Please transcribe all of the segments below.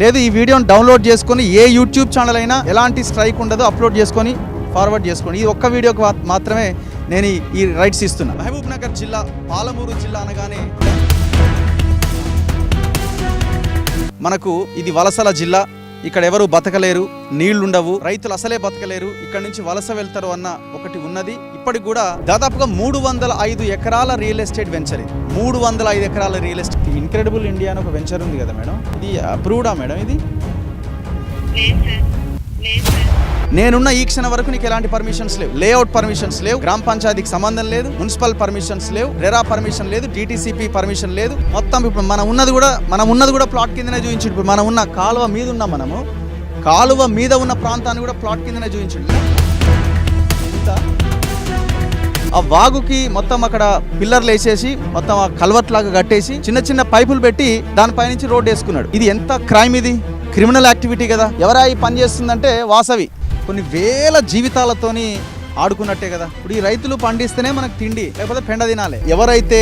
లేదు ఈ వీడియోని డౌన్లోడ్ చేసుకొని ఏ యూట్యూబ్ ఛానల్ అయినా ఎలాంటి స్ట్రైక్ ఉండదు, అప్లోడ్ చేసుకొని ఫార్వర్డ్ చేసుకోండి. ఈ ఒక్క వీడియోకి మాత్రమే నేను ఈ రైట్స్ ఇస్తున్నా. మహబూబ్ నగర్ జిల్లా, పాలమూరు జిల్లా అనగానే మనకు ఇది వలసల జిల్లా. ఇక్కడ ఎవరు బతకలేరు, నీళ్లుండవు, రైతులు అసలే బతకలేరు, ఇక్కడ నుంచి వలస వెళ్తారు అన్న ఒకటి ఉన్నది. ఇప్పటికి కూడా దాదాపుగా 305 ఎకరాల రియల్ ఎస్టేట్ వెంచర్. ఇది 305 ఎకరాల రియల్ ఎస్టేట్. ఇన్క్రెడిబుల్ ఇండియా అని ఒక వెంచర్ ఉంది కదా మేడం, ఇది అప్రూవ్డా మేడం? ఇది నేనున్న ఈ క్షణం వరకు నీకు ఎలాంటి పర్మిషన్స్ లేవు, లేఅవుట్ పర్మిషన్స్ లేవు, గ్రామ పంచాయతీకి సంబంధం లేదు, మున్సిపల్ పర్మిషన్స్ లేవు, రెరా పర్మిషన్ లేదు, డిటిసిపి పర్మిషన్ లేదు. మొత్తం ఇప్పుడు మనం ఉన్నది కూడా ప్లాట్ కిందనే చూపించండి. ఇప్పుడు మనం ఉన్న కాలువ మీద ఉన్నాం, మనము కాలువ మీద ఉన్న ప్రాంతాన్ని కూడా ప్లాట్ కిందనే చూపించండి. ఆ వాగుకి మొత్తం అక్కడ పిల్లర్లు వేసేసి మొత్తం ఆ కల్వర్ట్ లాగా కట్టేసి చిన్న చిన్న పైపులు పెట్టి దానిపై నుంచి రోడ్ వేసుకున్నాడు. ఇది ఎంత క్రైమ్, ఇది క్రిమినల్ యాక్టివిటీ కదా. ఎవరా ఈ పని చేస్తుందంటే వాసవి. కొన్ని వేల జీవితాలతోని ఆడుకున్నట్టే కదా. ఇప్పుడు ఈ రైతులు పండిస్తేనే మనకు తిండి, లేకపోతే పెండ తినాలి. ఎవరైతే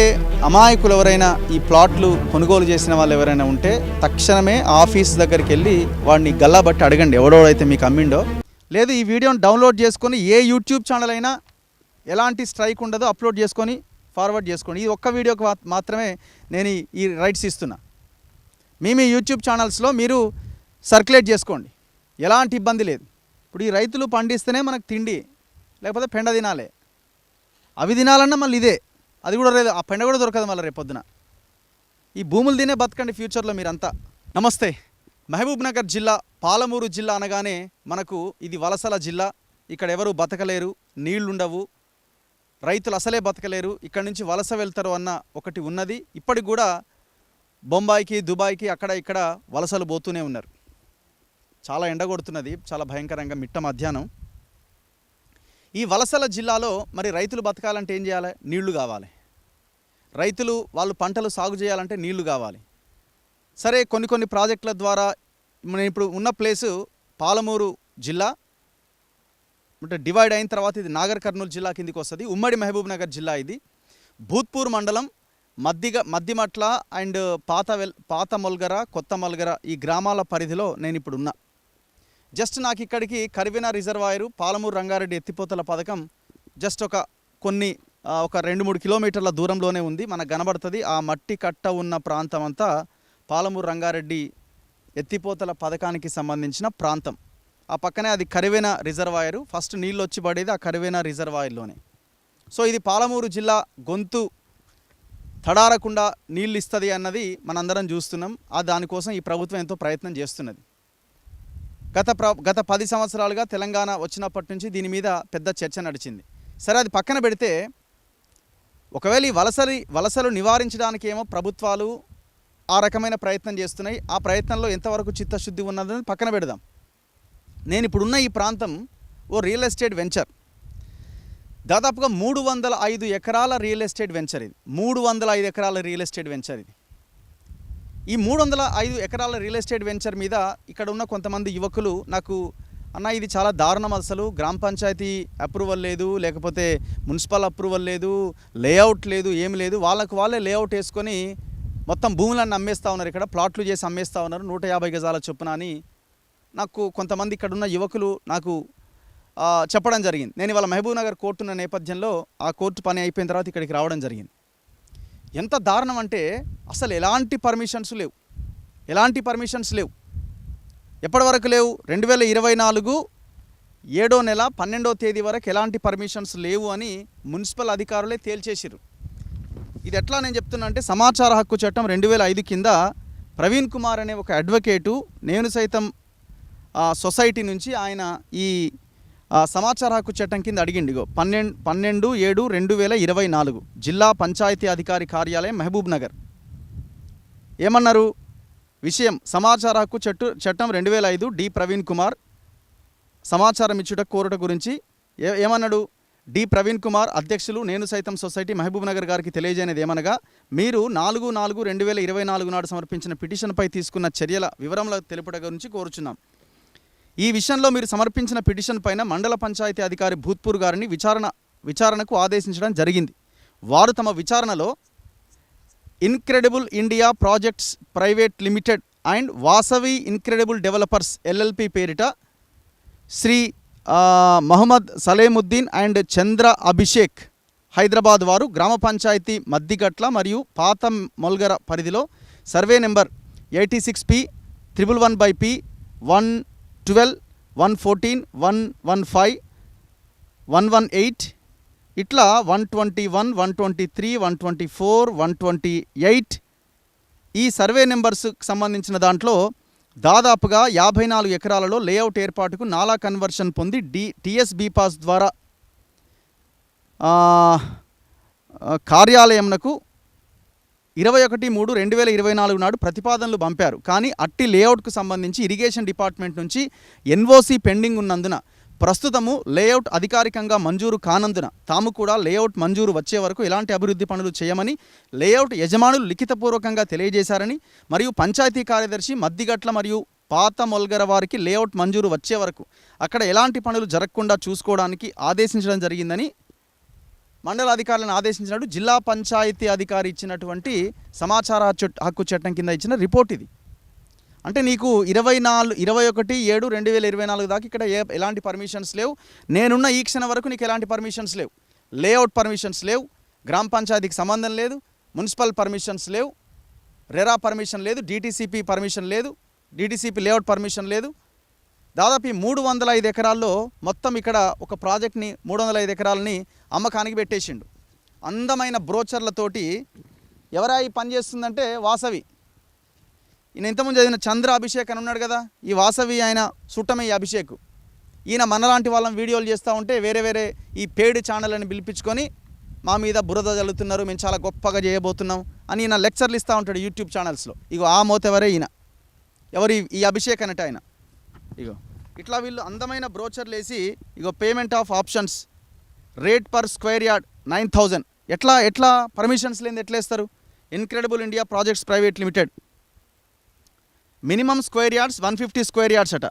అమాయకులు ఎవరైనా ఈ ప్లాట్లు కొనుగోలు చేసిన వాళ్ళు ఎవరైనా ఉంటే తక్షణమే ఆఫీస్ దగ్గరికి వెళ్ళి వాడిని గల్లాబట్టి అడగండి, ఎవడోడైతే మీకు అమ్మిండో. లేదు ఈ వీడియోని డౌన్లోడ్ చేసుకొని ఏ యూట్యూబ్ ఛానల్ అయినా ఎలాంటి స్ట్రైక్ ఉండదు, అప్లోడ్ చేసుకొని ఫార్వర్డ్ చేసుకోండి. ఈ ఒక్క వీడియోకి మాత్రమే నేను ఈ రైట్స్ ఇస్తున్నా. మీ యూట్యూబ్ ఛానల్స్లో మీరు సర్క్యులేట్ చేసుకోండి, ఎలాంటి ఇబ్బంది లేదు. ఇప్పుడు ఈ రైతులు పండిస్తేనే మనకు తిండి, లేకపోతే పెండ తినాలి. అవి తినాలన్నా మళ్ళీ ఇదే, అది కూడా లేదు, ఆ పెండ కూడా దొరకదు మళ్ళీ రేపొద్దున. ఈ భూములు తినే బతకండి ఫ్యూచర్లో మీరంతా. నమస్తే. మహబూబ్ నగర్ జిల్లా, పాలమూరు జిల్లా అనగానే మనకు ఇది వలసల జిల్లా. ఇక్కడ ఎవరు బతకలేరు, నీళ్లుండవు, రైతులు అసలే బతకలేరు, ఇక్కడ నుంచి వలస వెళ్తారు అన్న ఒకటి ఉన్నది. ఇప్పటికి కూడా బొంబాయికి, దుబాయ్కి అక్కడ ఇక్కడ వలసలు పోతూనే ఉన్నారు. చాలా ఎండ కొడుతున్నది, చాలా భయంకరంగా, మిట్ట మధ్యాహ్నం. ఈ వలసల జిల్లాలో మరి రైతులు బతకాలంటే ఏం చేయాలి? నీళ్లు కావాలి. రైతులు వాళ్ళు పంటలు సాగు చేయాలంటే నీళ్లు కావాలి. సరే, కొన్ని ప్రాజెక్టుల ద్వారా నేను ఇప్పుడు ఉన్న ప్లేసు పాలమూరు జిల్లా, అంటే డివైడ్ అయిన తర్వాత ఇది నాగర్ కర్నూలు జిల్లా కిందికి వస్తుంది. ఉమ్మడి మహబూబ్ నగర్ జిల్లా ఇది. భూత్పూర్ మండలం, మద్దిమట్ల అండ్ పాత మొల్గర, కొత్త మొల్గర ఈ గ్రామాల పరిధిలో నేను ఇప్పుడు ఉన్నా. జస్ట్ నాకు ఇక్కడికి కరివెన రిజర్వాయరు, పాలమూరు రంగారెడ్డి ఎత్తిపోతల పథకం జస్ట్ ఒక 2-3 కిలోమీటర్ల దూరంలోనే ఉంది, మనకు కనబడుతుంది. ఆ మట్టి కట్ట ఉన్న ప్రాంతం అంతా పాలమూరు రంగారెడ్డి ఎత్తిపోతల పథకానికి సంబంధించిన ప్రాంతం. ఆ పక్కనే అది కరివెన రిజర్వాయరు. ఫస్ట్ నీళ్ళు వచ్చి పడేది ఆ కరివెన రిజర్వాయర్లోనే. సో ఇది పాలమూరు జిల్లా గొంతు తడారకుండా నీళ్ళు ఇస్తుంది అన్నది మనందరం చూస్తున్నాం. దానికోసం ఈ ప్రభుత్వం ఎంతో ప్రయత్నం చేస్తున్నది. గత 10 సంవత్సరాలుగా తెలంగాణ వచ్చినప్పటి నుంచి దీని మీద పెద్ద చర్చ నడిచింది. సరే, అది పక్కన పెడితే ఒకవేళ ఈ వలసలు నివారించడానికి ఏమో ప్రభుత్వాలు ఆ రకమైన ప్రయత్నం చేస్తున్నాయి. ఆ ప్రయత్నంలో ఎంతవరకు చిత్తశుద్ధి ఉన్నదని పక్కన పెడదాం. నేను ఇప్పుడున్న ఈ ప్రాంతం ఓ రియల్ ఎస్టేట్ వెంచర్. దాదాపుగా 305 ఎకరాల రియల్ ఎస్టేట్ వెంచర్ ఇది. 305 ఎకరాల రియల్ ఎస్టేట్ వెంచర్ ఇది. ఈ 305 ఎకరాల రియల్ ఎస్టేట్ వెంచర్ మీద ఇక్కడ ఉన్న కొంతమంది యువకులు నాకు, అన్న ఇది చాలా దారుణం, అసలు గ్రామ పంచాయతీ అప్రూవల్ లేదు, లేకపోతే మున్సిపల్ అప్రూవల్ లేదు, లేఅవుట్ లేదు, ఏమి లేదు, వాళ్ళే లేఅవుట్ వేసుకొని మొత్తం భూములన్నీ అమ్మేస్తూ ఉన్నారు, ఇక్కడ ప్లాట్లు చేసి అమ్మేస్తూ ఉన్నారు 150 గజాల చొప్పున అని నాకు కొంతమంది ఇక్కడున్న యువకులు నాకు చెప్పడం జరిగింది. నేను ఇవాళ మహబూబ్ నగర్ కోర్టు ఉన్న నేపథ్యంలో ఆ కోర్టు పని అయిపోయిన తర్వాత ఇక్కడికి రావడం జరిగింది. ఎంత దారుణం అంటే అసలు ఎలాంటి పర్మిషన్స్ లేవు. ఎప్పటి వరకు లేవు? 2024 7వ నెల 12వ తేదీ వరకు ఎలాంటి పర్మిషన్స్ లేవు అని మున్సిపల్ అధికారులే తేల్చేసిరు. ఇది ఎట్లా నేను చెప్తున్నా అంటే, సమాచార హక్కు చట్టం 2005 కింద ప్రవీణ్ కుమార్ అనే ఒక అడ్వకేటు నేను సైతం సొసైటీ నుంచి ఆయన ఈ సమాచార హక్కు చట్టం కింద అడిగిండిగో 12/7/2024 జిల్లా పంచాయతీ అధికారి కార్యాలయం మహబూబ్ నగర్. ఏమన్నారు? విషయం సమాచార హక్కు చట్టం 2005 డి ప్రవీణ్ కుమార్ సమాచారం ఇచ్చుట కోరుట గురించి ఏమన్నాడు? డి ప్రవీణ్ కుమార్ అధ్యక్షులు నేను సైతం సొసైటీ మహబూబ్ నగర్ గారికి తెలియజేయనిది ఏమనగా, మీరు 4/4/2024 నాడు సమర్పించిన పిటిషన్పై తీసుకున్న చర్యల వివరముల తెలుపుట గురించి కోరుచున్నాం. ఈ విషయంలో మీరు సమర్పించిన పిటిషన్ పైన మండల పంచాయతీ అధికారి భూత్పూర్ గారిని విచారణకు ఆదేశించడం జరిగింది. వారు తమ విచారణలో incredible India projects private limited and Vasavi incredible developers LLP పేరిట శ్రీ మహమ్మద్ సలేముద్దీన్ అండ్ చంద్ర అభిషేక్ హైదరాబాద్ వారు గ్రామ పంచాయతీ మద్దిగట్ల మరియు పాత మొల్గర పరిధిలో సర్వే నెంబర్ 86P 111/P 112 114 115 118 ఇట్లా 121 123 124 128 ఈ సర్వే నెంబర్స్కి సంబంధించిన దాంట్లో దాదాపుగా 54 ఎకరాలలో లేఅవుట్ ఏర్పాటుకు నాలా కన్వర్షన్ పొంది టీఎస్బీ పాస్ ద్వారా కార్యాలయంనకు 21/3/2024 నాడు ప్రతిపాదనలు పంపారు. కానీ అట్టి లేఅవుట్కు సంబంధించి ఇరిగేషన్ డిపార్ట్మెంట్ నుంచి ఎన్ఓసి పెండింగ్ ఉన్నందున ప్రస్తుతము లేఅవుట్ అధికారికంగా మంజూరు కానందున తాము కూడా లేఅవుట్ మంజూరు వచ్చే వరకు ఎలాంటి అభివృద్ధి పనులు చేయమని లేఅవుట్ యజమానులు లిఖితపూర్వకంగా తెలియజేశారని మరియు పంచాయతీ కార్యదర్శి మద్దిగట్ల మరియు పాత మొల్గర వారికి లేఅవుట్ మంజూరు వచ్చే వరకు అక్కడ ఎలాంటి పనులు జరగకుండా చూసుకోవడానికి ఆదేశించడం జరిగిందని మండల అధికారులను ఆదేశించినట్టు జిల్లా పంచాయతీ అధికారి ఇచ్చినటువంటి సమాచార హక్కు చట్టం కింద ఇచ్చిన రిపోర్ట్ ఇది. అంటే నీకు 21/7/2024 దాకా ఇక్కడ ఎలాంటి పర్మిషన్స్ లేవు. నేనున్న ఈ క్షణం వరకు నీకు ఎలాంటి పర్మిషన్స్ లేవు. లేఅవుట్ పర్మిషన్స్ లేవు, గ్రామ పంచాయతీకి సంబంధం లేదు, మున్సిపల్ పర్మిషన్స్ లేవు, రెరా పర్మిషన్ లేదు, డిటిసిపి పర్మిషన్ లేదు, డిటిసిపి లేఅవుట్ పర్మిషన్ లేదు. దాదాపు 305 ఎకరాల్లో మొత్తం ఇక్కడ ఒక ప్రాజెక్ట్ని 305 ఎకరాలని అమ్మకానికి పెట్టేసిండు. అందమైన బ్రోచర్లతోటి ఎవరా ఈ పని చేస్తుందంటే వాసవి. ఈయన ఇంతకుముందు చదివిన చంద్ర అభిషేక్ అని ఉన్నాడు కదా, ఈ వాసవి ఆయన సుట్టమే ఈ అభిషేక్. ఈయన మనలాంటి వాళ్ళని వీడియోలు చేస్తూ ఉంటే వేరే ఈ పేడ్ ఛానల్ అని పిలిపించుకొని మా మీద బురద జల్లుతున్నారు, మేము చాలా గొప్పగా చేయబోతున్నాం అని ఈయన లెక్చర్లు ఇస్తూ ఉంటాడు యూట్యూబ్ ఛానల్స్లో. ఇగో ఆ మోతెవరే ఈయన, ఎవరు ఈ అభిషేక్ అన్నట్టు ఆయన. ఇగో ఇట్లా వీళ్ళు అందమైన బ్రోచర్లు వేసి ఇగో payment of options, rate per square yard 9,000. ఎట్లా పర్మిషన్స్ లేని ఎట్లా ఇస్తారు? Incredible India projects private limited, minimum square yards 150 square yards అట.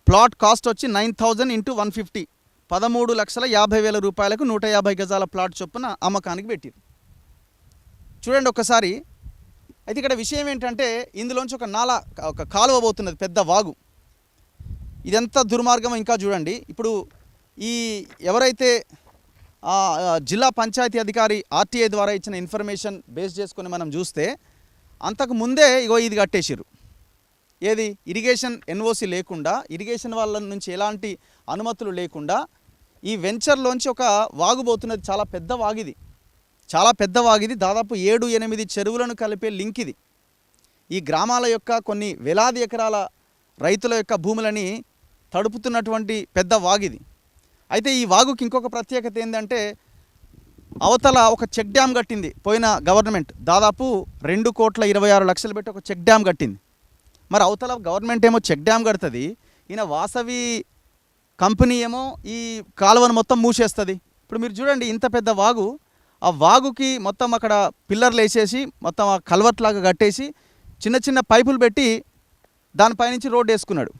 ప్లాట్ కాస్ట్ వచ్చి 9,000 × 150 13,50,000 రూపాయలకు 150 గజాల ప్లాట్ చొప్పున అమ్మకానికి పెట్టారు. చూడండి ఒక్కసారి. అయితే ఇక్కడ విషయం ఏంటంటే ఇందులోంచి ఒక కాలువ పోతున్నది, పెద్ద వాగు. ఇదెంత దుర్మార్గం ఇంకా చూడండి. ఇప్పుడు ఈ ఎవరైతే జిల్లా పంచాయతీ అధికారి ఆర్టీఐ ద్వారా ఇచ్చిన ఇన్ఫర్మేషన్ బేస్ చేసుకొని మనం చూస్తే అంతకు ముందే ఇగో ఇది కట్టేసిరు. ఏది? ఇరిగేషన్ ఎన్ఓసి లేకుండా, ఇరిగేషన్ వాళ్ళ నుంచి ఎలాంటి అనుమతులు లేకుండా ఈ వెంచర్లోంచి ఒక వాగు పోతున్నది. చాలా పెద్ద వాగిది, చాలా పెద్ద వాగిది. దాదాపు 7-8 చెరువులను కలిపే లింక్ ఇది. ఈ గ్రామాల యొక్క కొన్ని వేలాది ఎకరాల రైతుల యొక్క భూములని తడుపుతున్నటువంటి పెద్ద వాగిది. అయితే ఈ వాగుకి ఇంకొక ప్రత్యేకత ఏంటంటే అవతల ఒక చెక్ డ్యామ్ కట్టింది పోయిన గవర్నమెంట్. దాదాపు 2,26,00,000 పెట్టి ఒక చెక్ డ్యామ్ కట్టింది. మరి అవతల గవర్నమెంట్ ఏమో చెక్ డ్యామ్ కడుతుంది, ఈయన వాసవి కంపెనీ ఏమో ఈ కాలువను మొత్తం మూసేస్తుంది. ఇప్పుడు మీరు చూడండి, ఇంత పెద్ద వాగు, ఆ వాగుకి మొత్తం అక్కడ పిల్లర్లు వేసేసి మొత్తం ఆ కల్వర్ట్ లాగా కట్టేసి చిన్న చిన్న పైపులు పెట్టి దానిపైనుంచి రోడ్డు వేసుకున్నాడు.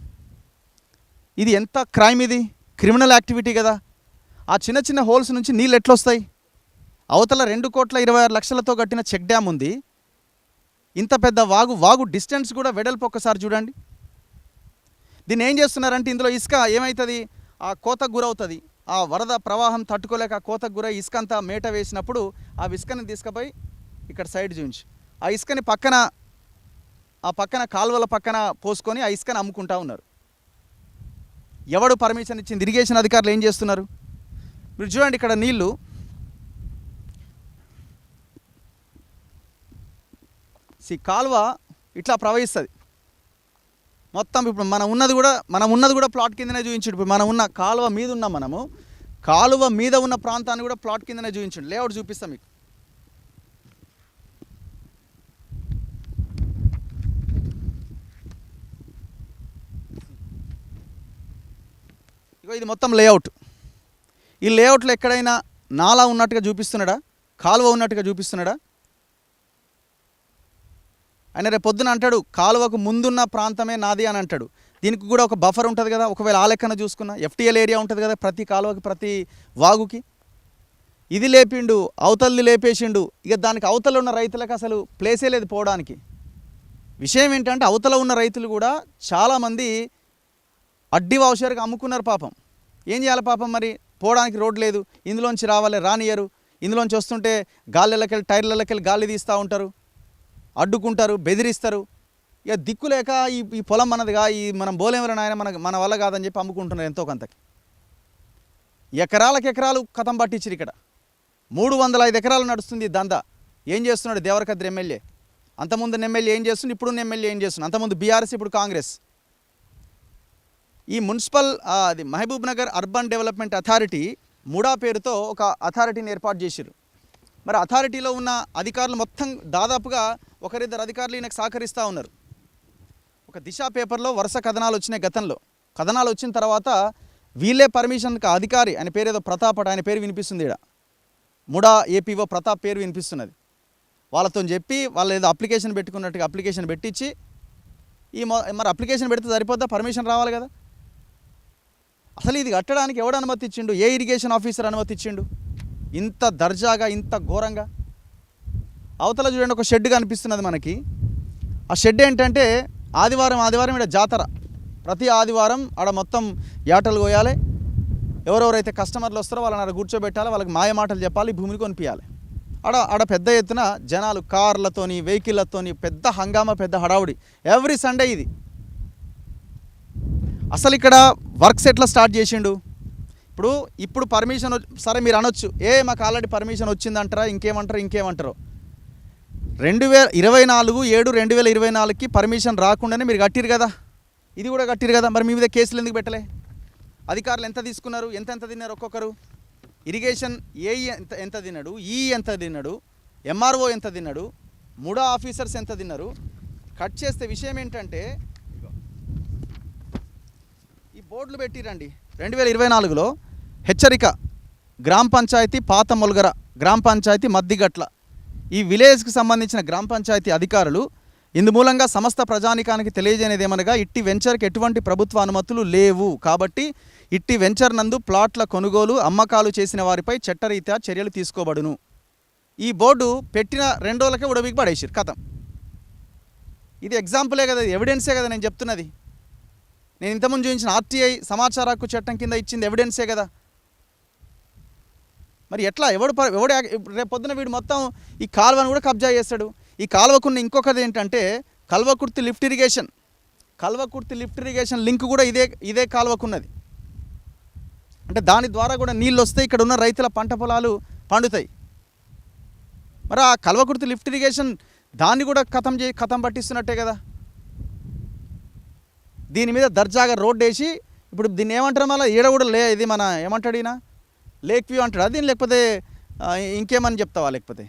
ఇది ఎంత క్రైమ్, ఇది క్రిమినల్ యాక్టివిటీ కదా. ఆ చిన్న చిన్న హోల్స్ నుంచి నీళ్ళు ఎట్లొస్తాయి? అవతల 2,26,00,000తో కట్టిన చెక్ డ్యామ్ ఉంది, ఇంత పెద్ద వాగు డిస్టెన్స్ కూడా వెడల్పు ఒక్కసారి చూడండి. దీన్ని ఏం చేస్తున్నారంటే ఇందులో ఇసుక ఏమవుతుంది, ఆ కోతకు గురవుతుంది. ఆ వరద ప్రవాహం తట్టుకోలేక ఆ కోతకు గురై ఇసుక అంతా మేట వేసినప్పుడు ఆ ఇసుకని తీసుకుపోయి ఇక్కడ సైడ్ చూపించి ఆ ఇసుకని పక్కన కాలువల పక్కన పోసుకొని ఆ ఇసుకని అమ్ముకుంటా ఉన్నారు. ఎవడు పర్మిషన్ ఇచ్చింది? ఇరిగేషన్ అధికారులు ఏం చేస్తున్నారు? మీరు చూడండి, ఇక్కడ నీళ్ళు కాలువ ఇట్లా ప్రవహిస్తుంది మొత్తం. ఇప్పుడు మనం ఉన్నది కూడా ప్లాట్ కిందనే చూపించాడు. ఇప్పుడు మనం ఉన్న కాలువ మీద ఉన్నాం, మనము కాలువ మీద ఉన్న ప్రాంతాన్ని కూడా ప్లాట్ కిందనే చూపించాడు. లేఅవుట్ చూపిస్తాం మీకు. ఇగో ఇది మొత్తం లేఅవుట్. ఈ లేఅవుట్లో ఎక్కడైనా నాలా ఉన్నట్టుగా చూపిస్తున్నాడా, కాలువ ఉన్నట్టుగా చూపిస్తున్నాడా? ఆయన రేపు పొద్దున అంటాడు కాలువకు ముందున్న ప్రాంతమే నాది అని అంటాడు. దీనికి కూడా ఒక బఫర్ ఉంటుంది కదా. ఒకవేళ ఆ లెక్కన చూసుకున్నా ఎఫ్టీఎల్ ఏరియా ఉంటుంది కదా ప్రతి కాలువకి, ప్రతి వాగుకి. ఇది లేపిండు, అవతలది లేపేసిండు. ఇక దానికి అవతల ఉన్న రైతులకు అసలు ప్లేసే లేదు పోవడానికి. విషయం ఏంటంటే అవతల ఉన్న రైతులు కూడా చాలామంది అడ్డి వాషర్కి అమ్ముకున్నారు పాపం. ఏం చేయాలి పాపం, మరి పోవడానికి రోడ్ లేదు, ఇందులోంచి రావాలి రానియరు, ఇందులోంచి వస్తుంటే గాలిళ్ళకెళ్ళి టైర్లకెళ్ళి గాలి తీస్తూ ఉంటారు, అడ్డుకుంటారు, బెదిరిస్తారు. ఇక దిక్కు లేక ఈ పొలం మనదిగా, ఈ మనం బోలేమరని ఆయన మన వల్ల కాదని చెప్పి అమ్ముకుంటున్నారు ఎంతో కొంతకి. ఎకరాలకు ఎకరాలు కథం పట్టించారు. ఇక్కడ 305 ఎకరాలు నడుస్తుంది దందా. ఏం చేస్తున్నాడు దేవరకద్రి ఎమ్మెల్యే? అంతకుముందు ఎమ్మెల్యే ఏం చేస్తుంది, ఇప్పుడు ఎమ్మెల్యే ఏం చేస్తుంది? అంతకుముందు బీఆర్ఎస్, ఇప్పుడు కాంగ్రెస్. ఈ మున్సిపల్ అది Mahbubnagar urban development authority MUDA పేరుతో ఒక అథారిటీని ఏర్పాటు చేశారు. మరి అథారిటీలో ఉన్న అధికారులు మొత్తం దాదాపుగా ఒకరిద్దరు అధికారులు ఈయనకు సహకరిస్తూ ఉన్నారు. ఒక దిశ పేపర్లో వరుస కథనాలు వచ్చినాయి గతంలో. కథనాలు వచ్చిన తర్వాత వీళ్ళే పర్మిషన్కి అధికారి, ఆయన పేరు ఏదో ప్రతాప్, ఆయన పేరు వినిపిస్తుంది ఇక్కడ, ముడా ఏపీఓ ప్రతాప్ పేరు వినిపిస్తున్నది. వాళ్ళతో చెప్పి వాళ్ళు ఏదో అప్లికేషన్ పెట్టుకున్నట్టుగా అప్లికేషన్ పెట్టించి మరి అప్లికేషన్ పెడితే సరిపోద్దా, పర్మిషన్ రావాలి కదా. అసలు ఇది కట్టడానికి ఎవడు అనుమతి ఇచ్చిండు? ఏ ఇరిగేషన్ ఆఫీసర్ అనుమతి ఇచ్చిండు? ఇంత దర్జాగా, ఇంత ఘోరంగా. అవతల చూడండి ఒక షెడ్ కనిపిస్తున్నది మనకి. ఆ షెడ్ ఏంటంటే ఆదివారం ఇక్కడ జాతర, ప్రతి ఆదివారం ఆడ మొత్తం యాటలు కోయాలి. ఎవరెవరైతే కస్టమర్లు వస్తారో వాళ్ళని ఆడ కూర్చోబెట్టాలి, వాళ్ళకి మాయ మాటలు చెప్పాలి, భూమిని కొనిపించాలి. ఆడ పెద్ద ఎత్తున జనాలు కార్లతోని వెహికల్లతోని పెద్ద హంగామా, పెద్ద హడావుడి ఎవ్రీ సండే ఇది. అసలు ఇక్కడ వర్క్స్ ఎట్లా స్టార్ట్ చేసిండు? ఇప్పుడు పర్మిషన్ సరే మీరు అనొచ్చు, మాకు ఆల్రెడీ పర్మిషన్ వచ్చిందంటారా, ఇంకేమంటారో 2024/7/2024కి పర్మిషన్ రాకుండానే మీరు కట్టిరు కదా, ఇది కూడా కట్టిరు కదా. మరి మీ మీద కేసులు ఎందుకు పెట్టలే? అధికారులు ఎంత తీసుకున్నారు, ఎంత తిన్నారు ఒక్కొక్కరు? ఇరిగేషన్ ఏఈ ఎంత తిన్నాడు, ఎంత తిన్నాడు, ఎంఆర్ఓ ఎంత తిన్నాడు, ముడా ఆఫీసర్స్ ఎంత తిన్నారు? కట్ చేస్తే విషయం ఏంటంటే ఈ బోర్డులు పెట్టిరండి. 2024లో హెచ్చరిక, గ్రామ పంచాయతీ పాత మొలగర, గ్రామ పంచాయతీ మద్దిగట్ల, ఈ విలేజ్కి సంబంధించిన గ్రామ పంచాయతీ అధికారులు ఇందు మూలంగా సమస్త ప్రజానికానికి తెలియజేయనిది ఏమనగా, ఇట్టి వెంచర్కి ఎటువంటి ప్రభుత్వ అనుమతులు లేవు కాబట్టి ఇట్టి వెంచర్ నందు ప్లాట్ల కొనుగోలు అమ్మకాలు చేసిన వారిపై చట్టరీత్యా చర్యలు తీసుకోబడును. ఈ బోర్డు పెట్టిన 2 రోజులకే ఉడవికి పడేసారు కథం. ఇది ఎగ్జాంపులే కదా, ఎవిడెన్సే కదా నేను చెప్తున్నది. నేను ఇంతకుముందు చూపించిన ఆర్టీఐ సమాచార హక్కు చట్టం కింద ఇచ్చింది ఎవిడెన్సే కదా. మరి ఎట్లా ఎవడు రేపు పొద్దున వీడు మొత్తం ఈ కాలువను కూడా కబ్జా చేస్తాడు. ఈ కాలువకున్న ఇంకొకది ఏంటంటే కల్వకుర్తి లిఫ్ట్ ఇరిగేషన్ లింక్ కూడా ఇదే కాలువకున్నది. అంటే దాని ద్వారా కూడా నీళ్ళు వస్తే ఇక్కడ ఉన్న రైతుల పంట పొలాలు పండుతాయి. మరి ఆ కల్వకుర్తి లిఫ్ట్ ఇరిగేషన్ దాన్ని కూడా కథం పట్టిస్తున్నట్టే కదా. దీని మీద దర్జాగా రోడ్డు వేసి ఇప్పుడు దీన్ని ఏమంటారు, మళ్ళీ ఈడ కూడా ఇది మన ఏమంటాడు ఈయన, లేక్ వ్యూ అంటాడు దీన్ని, లేకపోతే ఇంకేమని చెప్తావా? లేకపోతే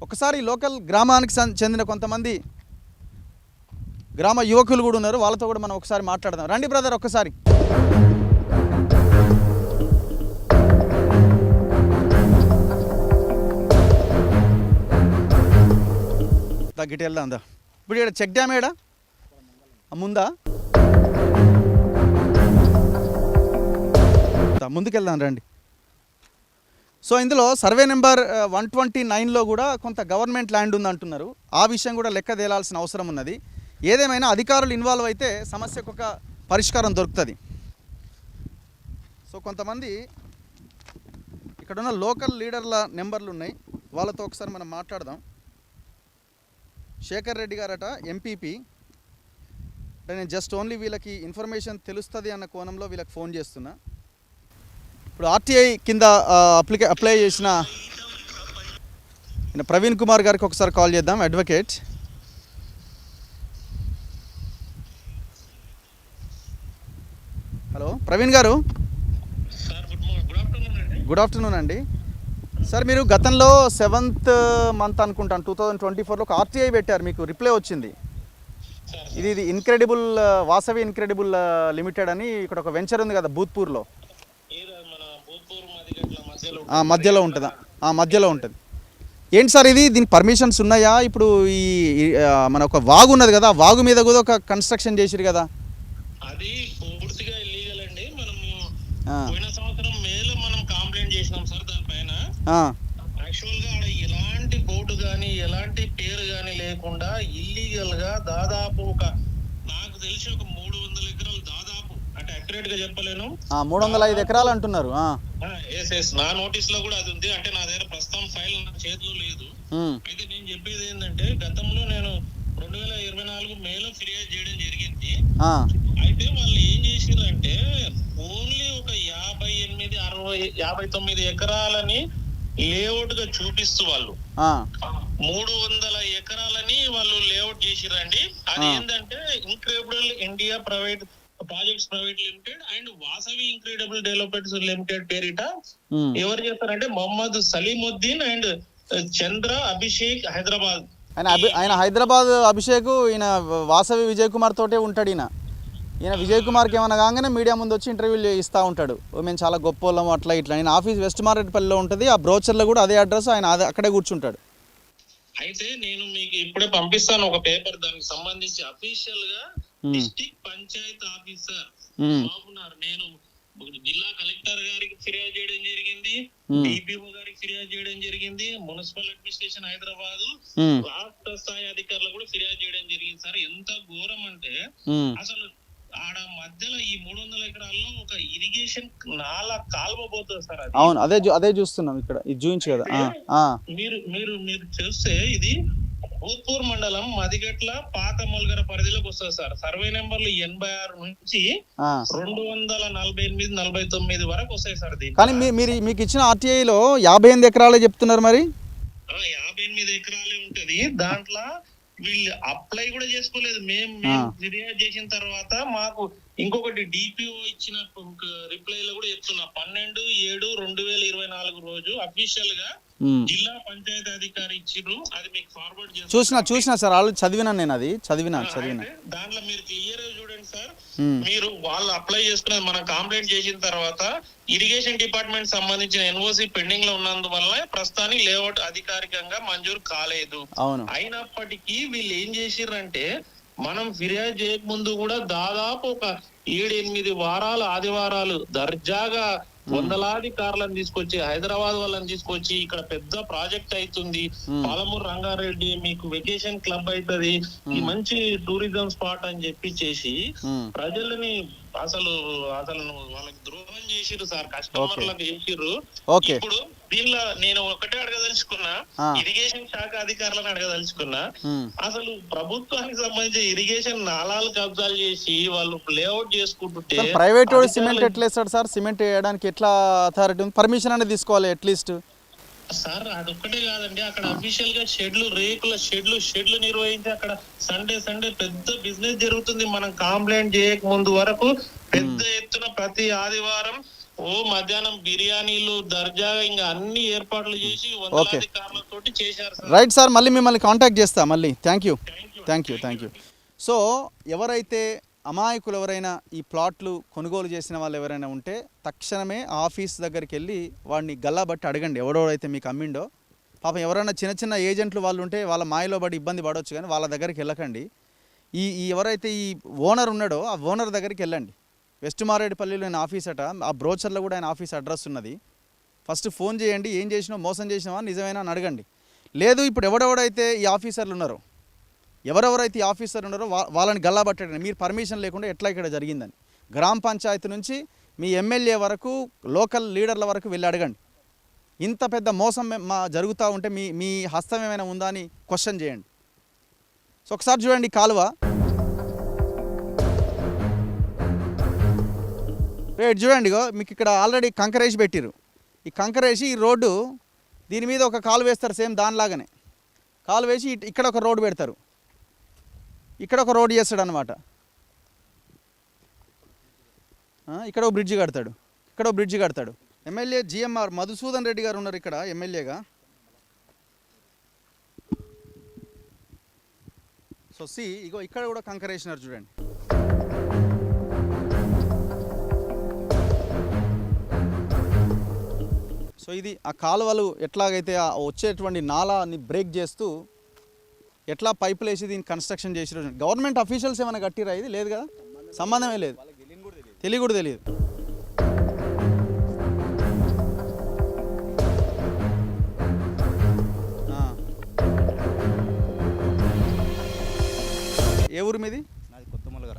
ఒకసారి లోకల్ గ్రామానికి చెందిన కొంతమంది గ్రామ యువకులు కూడా ఉన్నారు, వాళ్ళతో కూడా మనం ఒకసారి మాట్లాడదాం. రండి బ్రదర్ ఒక్కసారి. తగ్గిటి వెళ్దా అందా. ఇప్పుడు ఇక్కడ చెక్ డ్యామ్ ఏడా ముందా, ముందుకెళ్దాం రండి. సో ఇందులో సర్వే నెంబర్ 129లో కూడా కొంత గవర్నమెంట్ ల్యాండ్ ఉంది అంటున్నారు. ఆ విషయం కూడా లెక్క తేలాల్సిన అవసరం ఉన్నది. ఏదేమైనా అధికారులు ఇన్వాల్వ్ అయితే సమస్యకు ఒక పరిష్కారం దొరుకుతుంది. సో కొంతమంది ఇక్కడున్న లోకల్ లీడర్ల నెంబర్లు ఉన్నాయి, వాళ్ళతో ఒకసారి మనం మాట్లాడదాం. శేఖర్ రెడ్డి గారట ఎంపీపీ. అంటే నేను జస్ట్ ఓన్లీ వీళ్ళకి ఇన్ఫర్మేషన్ తెలుస్తుంది అన్న కోణంలో వీళ్ళకి ఫోన్ చేస్తున్నా. ఇప్పుడు ఆర్టీఐ కింద అప్లై చేసిన ప్రవీణ్ కుమార్ గారికి ఒకసారి కాల్ చేద్దాం, అడ్వకేట్. హలో ప్రవీణ్ గారు. గుడ్ ఆఫ్టర్నూన్ అండి. సార్ మీరు గతంలో 7th మంత్ అనుకుంటాను 2024లో ఒక ఆర్టీఐ పెట్టారు, మీకు రిప్లై వచ్చింది. ఇది ఇన్క్రెడిబుల్ వాసవి ఇన్క్రెడిబుల్ లిమిటెడ్ అని ఇక్కడ ఒక వెంచర్ ఉంది కదా భూత్పూర్లో, మధ్యలో ఉంటుందా? మధ్యలో ఉంటుంది. ఏంటి సార్ ఇది, దీనికి పర్మిషన్స్ ఉన్నాయా? ఇప్పుడు ఈ మన ఒక వాగు ఉన్నది కదా, వాగు మీద కూడా ఒక కన్స్ట్రక్షన్ చేసిరు కదా. అది పూర్తిగా ఇల్లీగల్ అండి. మనము పోయిన సంవత్సరం మేలో మనం కంప్లైంట్ చేసినాం సార్ దానిపైన. యాక్చువల్ గా ఎలాంటి బోర్డు బోర్డు గాని ఎలాంటి పేరు గాని లేకుండా ఇల్లీగల్ గా దాదాపు నాకు తెలిసి ఒక 300 ఎకరాలు దాదాపు, అంటే అక్యురేట్ గా చెప్పలేను, 305 ఎకరాలు అంటున్నారు. నా నోటీస్ లో కూడా అది ఉంది. అంటే నా దగ్గర ప్రస్తుతం ఫైల్ నా చేతిలో లేదు. అయితే నేను చెప్పేది ఏంటంటే, గతంలో నేను 2024 మేలో ఫిర్యాదు చేయడం జరిగింది. అయితే వాళ్ళు ఏం చేసిందంటే ఓన్లీ ఒక 59 ఎకరాలని లేఅవుట్ గా చూపిస్తూ వాళ్ళు 300 ఎకరాలని వాళ్ళు లేఅవుట్ చేసిరండి. అది ఏంటంటే incredible India private projects private limited and Vasavi incredible developments limited పేరిట ఎవరు చేస్తారంటే మొహమ్మద్ సలీముద్దీన్ అండ్ చంద్ర అభిషేక్ హైదరాబాద్. ఆయన హైదరాబాద్ అభిషేక్, ఈయన వాసవి విజయ్ కుమార్ తోటే ఉంటాడు. ఈయన విజయ్ కుమార్కి ఏమైనా కాగానే మీడియా ముందు వచ్చి ఇంటర్వ్యూలు ఇస్తూ ఉంటాడు. మేము చాలా గొప్ప వాళ్ళం అట్లా ఇట్లా. ఆయన ఆఫీస్ వెస్ట్ మారేడుపల్లిలో ఉంటుంది. ఆ బ్రోచర్లో కూడా అదే అడ్రస్, ఆయన అక్కడే కూర్చుంటాడు. అయితే నేను మీకు ఇప్పుడే పంపిస్తాను ఒక పేపర్, దానికి సంబంధించి అఫీషియల్ గా డిస్ట్రిక్ట్ పంచాయత్ ఆఫీసర్ బాబున్నారు. నేను జిల్లా కలెక్టర్ గారికి ఫిర్యాదు చేయడం జరిగింది, డిపిఓ గారికి ఫిర్యాదు చేయడం జరిగింది, మున్సిపల్ అడ్మినిస్ట్రేషన్ హైదరాబాద్ రాష్ట్ర స్థాయి అధికారులు కూడా ఫిర్యాదు చేయడం జరిగింది. సార్ ఎంత ఘోరం అంటే అసలు ఆడ మధ్యలో ఈ 300 ఎకరాల్లో ఒక ఇరిగేషన్ నాలా కాలువ పోతుంది సార్. అవును, అదే చూస్తున్నాం ఇక్కడ, ఇది చూపించు కదా. మీరు చూస్తే ఇది భూత్పూర్ మండలం మదిగట్ల పాత మొలగర పరిధిలోకి వస్తుంది సార్. సర్వే నెంబర్లు 86 నుంచి 248, 49 వరకు వస్తాయి సార్. కానీ మీకు ఇచ్చిన ఆర్టీఐలో 58 ఎకరాలే చెప్తున్నారు. మరి 58 ఎకరాలే ఉంటది. దాంట్లో వీళ్ళు అప్లై కూడా చేసుకోలేదు. మేము ఫిర్యాదు చేసిన తర్వాత మాకు ఇంకొకటి డిపిఓ ఇచ్చిన రిప్లై లో కూడా చెప్తున్నా, 12/7/2024 రోజు అఫీషియల్ గా జిల్లా పంచాయతీ అధికారి ఇచ్చిర్రు. అది మీకు ఫార్వర్డ్ చేస్తాను. చూసిన సార్, ఆల్రెడీ చదివినా నేను, అది చదివినా. దాంట్లో మీరు క్లియర్ చూడండి సార్. మీరు వాళ్ళు అప్లై చేసుకునేది మనం కంప్లైంట్ చేసిన తర్వాత ఇరిగేషన్ డిపార్ట్మెంట్ సంబంధించిన ఎన్ఓసి పెండింగ్ లో ఉన్నందువల్ల ప్రస్తుతానికి లేఅవుట్ అధికారికంగా మంజూరు కాలేదు. అయినప్పటికీ వీళ్ళు ఏం చేసిర్రంటే, మనం ఫిర్యాదు చేయక ముందు కూడా దాదాపు ఒక 7-8 వారాలు ఆదివారాలు దర్జాగా వందలాది కార్లను తీసుకొచ్చి, హైదరాబాద్ వాళ్ళని తీసుకొచ్చి ఇక్కడ పెద్ద ప్రాజెక్ట్ అవుతుంది, పాలమూరు రంగారెడ్డి మీకు వెకేషన్ క్లబ్ అవుతుంది, ఈ మంచి టూరిజం స్పాట్ అని చెప్పి చేసి ప్రజలని అసలు వాళ్ళకి ద్రోహం చేసిర్రు సార్, కస్టమర్లకు చేసిర్రు. ఇప్పుడు దీనిలో నేను ఒకటే అడగదలుచుకున్నా, ఇరిగేషన్ శాఖ అధికారులను అడగదలుచుకున్నా, అసలు ప్రభుత్వానికి సంబంధించి ఇరిగేషన్ నాలాలు కబ్జాలు చేసి వాళ్ళు లేఅవుట్ చేసుకుంటుంటే ప్రైవేట్ సిమెంట్ ఎట్లా వేస్తాడు సార్? సిమెంట్ వేయడానికి ఎట్లా అథారిటీ ఉంది? పర్మిషన్ అనేది తీసుకోవాలి అట్లీస్ట్ సార్. అదొక్కటే కాదండి, అక్కడ అఫీషియల్ గా రేకుల షెడ్లు నిర్వహించి అక్కడ సండే పెద్ద బిజినెస్ జరుగుతుంది. మనం కంప్లైంట్ చేయక ముందు వరకు పెద్ద ఎత్తున ప్రతి ఆదివారం మధ్యాహ్నం బిర్యానీలు దర్జాగా ఇంకా అన్ని ఏర్పాట్లు చేసి వందలాది కార్లతోటి చేశారు సార్. రైట్ సార్, మళ్ళీ మిమ్మల్ని కాంటాక్ట్ చేస్తా మళ్ళీ. Thank you. సో ఎవరైతే అమాయకులు ఎవరైనా ఈ ప్లాట్లు కొనుగోలు చేసిన వాళ్ళు ఎవరైనా ఉంటే తక్షణమే ఆఫీస్ దగ్గరికి వెళ్ళి వాడిని గల్లాబట్టి అడగండి, ఎవడోడైతే మీకు అమ్మిండో. పాపం ఎవరైనా చిన్న ఏజెంట్లు వాళ్ళు ఉంటే వాళ్ళ మాయలో పడి ఇబ్బంది పడవచ్చు, కానీ వాళ్ళ దగ్గరికి వెళ్ళకండి. ఎవరైతే ఈ ఓనర్ ఉన్నాడో ఆ ఓనర్ దగ్గరికి వెళ్ళండి. వెస్ట్ మారేడుపల్లిలో ఆయన ఆఫీస్ అట, ఆ బ్రోచర్లో కూడా ఆయన ఆఫీస్ అడ్రస్ ఉన్నది. ఫస్ట్ ఫోన్ చేయండి, ఏం చేసినావు, మోసం చేసినావా, నిజమేనా అని అడగండి. లేదు ఇప్పుడు ఎవరెవరైతే ఈ ఆఫీసర్లు ఉన్నారో వాళ్ళని గల్లాబట్టండి. మీరు పర్మిషన్ లేకుండా ఎట్లా ఇక్కడ జరిగిందని గ్రామ పంచాయతీ నుంచి మీ ఎమ్మెల్యే వరకు లోకల్ లీడర్ల వరకు వెళ్ళి అడగండి. ఇంత పెద్ద మోసం జరుగుతూ ఉంటే మీ హస్తం ఏమైనా ఉందా అని క్వశ్చన్ చేయండి. సో ఒకసారి చూడండి కాలువ, రేట్ చూడండి. మీకు ఇక్కడ ఆల్రెడీ కంకరేసి పెట్టిరు. ఈ కంకరేసి ఈ రోడ్డు దీని మీద ఒక కాలు వేస్తారు, సేమ్ దానిలాగానే కాలు వేసి ఇక్కడ ఒక రోడ్డు పెడతారు, ఇక్కడ ఒక రోడ్ చేస్తాడు అనమాట. ఇక్కడ ఒక బ్రిడ్జి కడతాడు. ఎమ్మెల్యే జిఎంఆర్ మధుసూదన్ రెడ్డి గారు ఉన్నారు ఇక్కడ ఎమ్మెల్యేగా. సో ఇగో ఇక్కడ కూడా కంకరేసినారు చూడండి. సో ఇది ఆ కాలువలు ఎట్లాగైతే వచ్చేటువంటి నాలాని బ్రేక్ చేస్తూ ఎట్లా పైపులు వేసి దీన్ని కన్స్ట్రక్షన్ చేసి గవర్నమెంట్ అఫీషియల్స్ ఏమైనా కట్టిరా? ఇది లేదు కదా, సంబంధమే లేదు, తెలియ కూడా తెలియదు. ఏ ఊరు మీది? నాది కొత్త మొలగర.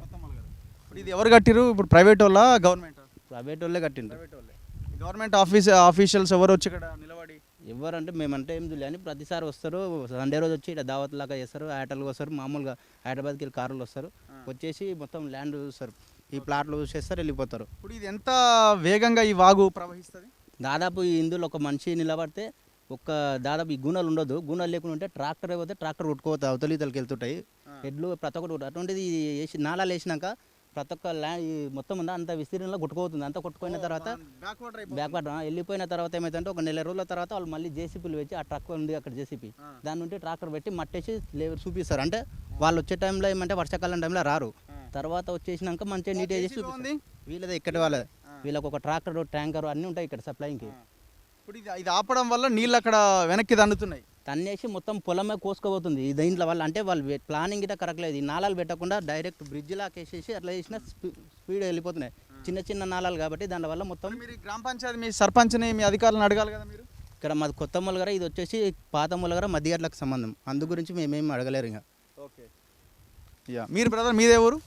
ఇప్పుడు ఇది ఎవరు కట్టిరు? ఇప్పుడు ప్రైవేట్ వాళ్ళ గవర్నమెంట్? ప్రైవేట్ వాళ్ళే కట్టిండ్రు. ప్రైవేట్ వాళ్ళే. గవర్నమెంట్ ఆఫీషియల్స్ ఎవరు వచ్చి ఇక్కడ నిలబడి ఎవరంటే మేమంటే ఏం తెలియదు అని ప్రతిసారి వస్తారు. సండే రోజు వచ్చి ఇక్కడ దావత్ లాగా చేస్తారు. హైటల్గా వస్తారు. మామూలుగా హైదరాబాద్కి వెళ్ళి కార్లు వస్తారు. వచ్చేసి మొత్తం ల్యాండ్ చూస్తారు, ఈ ప్లాట్లు చూసేస్తారు, వెళ్ళిపోతారు. ఇప్పుడు ఇది ఎంత వేగంగా ఈ వాగు ప్రవహిస్తుంది? దాదాపు ఇందులో ఒక మనిషి నిలబడితే దాదాపు ఈ గుణాలు ఉండదు. గుణాలు లేకుండా ఉంటే ట్రాక్టర్ అయిపోతే ట్రాక్టర్ కొట్టుకోవచ్చు, అవతలి ఇతలకి వెళ్తుంటాయి. ఎడ్లు ప్రతి ఒక్కటి అటువంటిది వేసి నాళాలు వేసినాక ప్రతి ఒక్క మొత్తం ఉందా అంత విస్తీర్ణంలో కొట్టుకోతుంది. అంతా కొట్టుకున్న తర్వాత బ్యాక్వర్డ్ వెళ్ళిపోయిన తర్వాత ఏమైందంటే ఒక నెల రోజుల తర్వాత వాళ్ళు మళ్ళీ జేసీపీలు పెట్టి ఆ ట్రక్ ఉంది అక్కడ జేసీపీ దాని నుండి ట్రాక్టర్ పెట్టి మట్టేసి చూపిస్తారు. అంటే వాళ్ళు వచ్చే టైంలో ఏమంటే వర్షాకాలం టైంలో రారు. తర్వాత వచ్చేసినాక మంచిగా నీట్గా చేసి చూపిస్తుంది. వీళ్ళదే ఇక్కడ వాళ్ళది, వీళ్ళకి ఒక ట్రాక్టర్ ట్యాంకర్ అన్నీ ఉంటాయి ఇక్కడ సప్లైకి. ఇప్పుడు ఇది ఆపడం వల్ల నీళ్ళు అక్కడ వెనక్కి తన్నుతున్నాయి. తన్నేసి మొత్తం పొలమే కోసుకోబోతుంది దీంట్లో వాళ్ళు. అంటే వాళ్ళు ప్లానింగ్ ఇట్లా కరెక్ట్ లేదు. ఈ నాళాలు పెట్టకుండా డైరెక్ట్ బ్రిడ్జ్ లాగా వేసేసి అట్లా చేసిన స్పీడ్ వెళ్ళిపోతున్నాయి. చిన్న చిన్న నాళాలు కాబట్టి దానివల్ల మొత్తం. మీరు గ్రామ పంచాయతీ మీ సర్పంచ్ని మీ అధికారులను అడగాలి కదా మీరు. ఇక్కడ మాది కొత్త మొలగర, ఇది వచ్చేసి పాత మొలగర మధ్యగట్లకు సంబంధం. అందు గురించి మేమేమి అడగలేరు ఇంకా. ఓకే. మీరు బ్రదర్ మీదే ఊరు?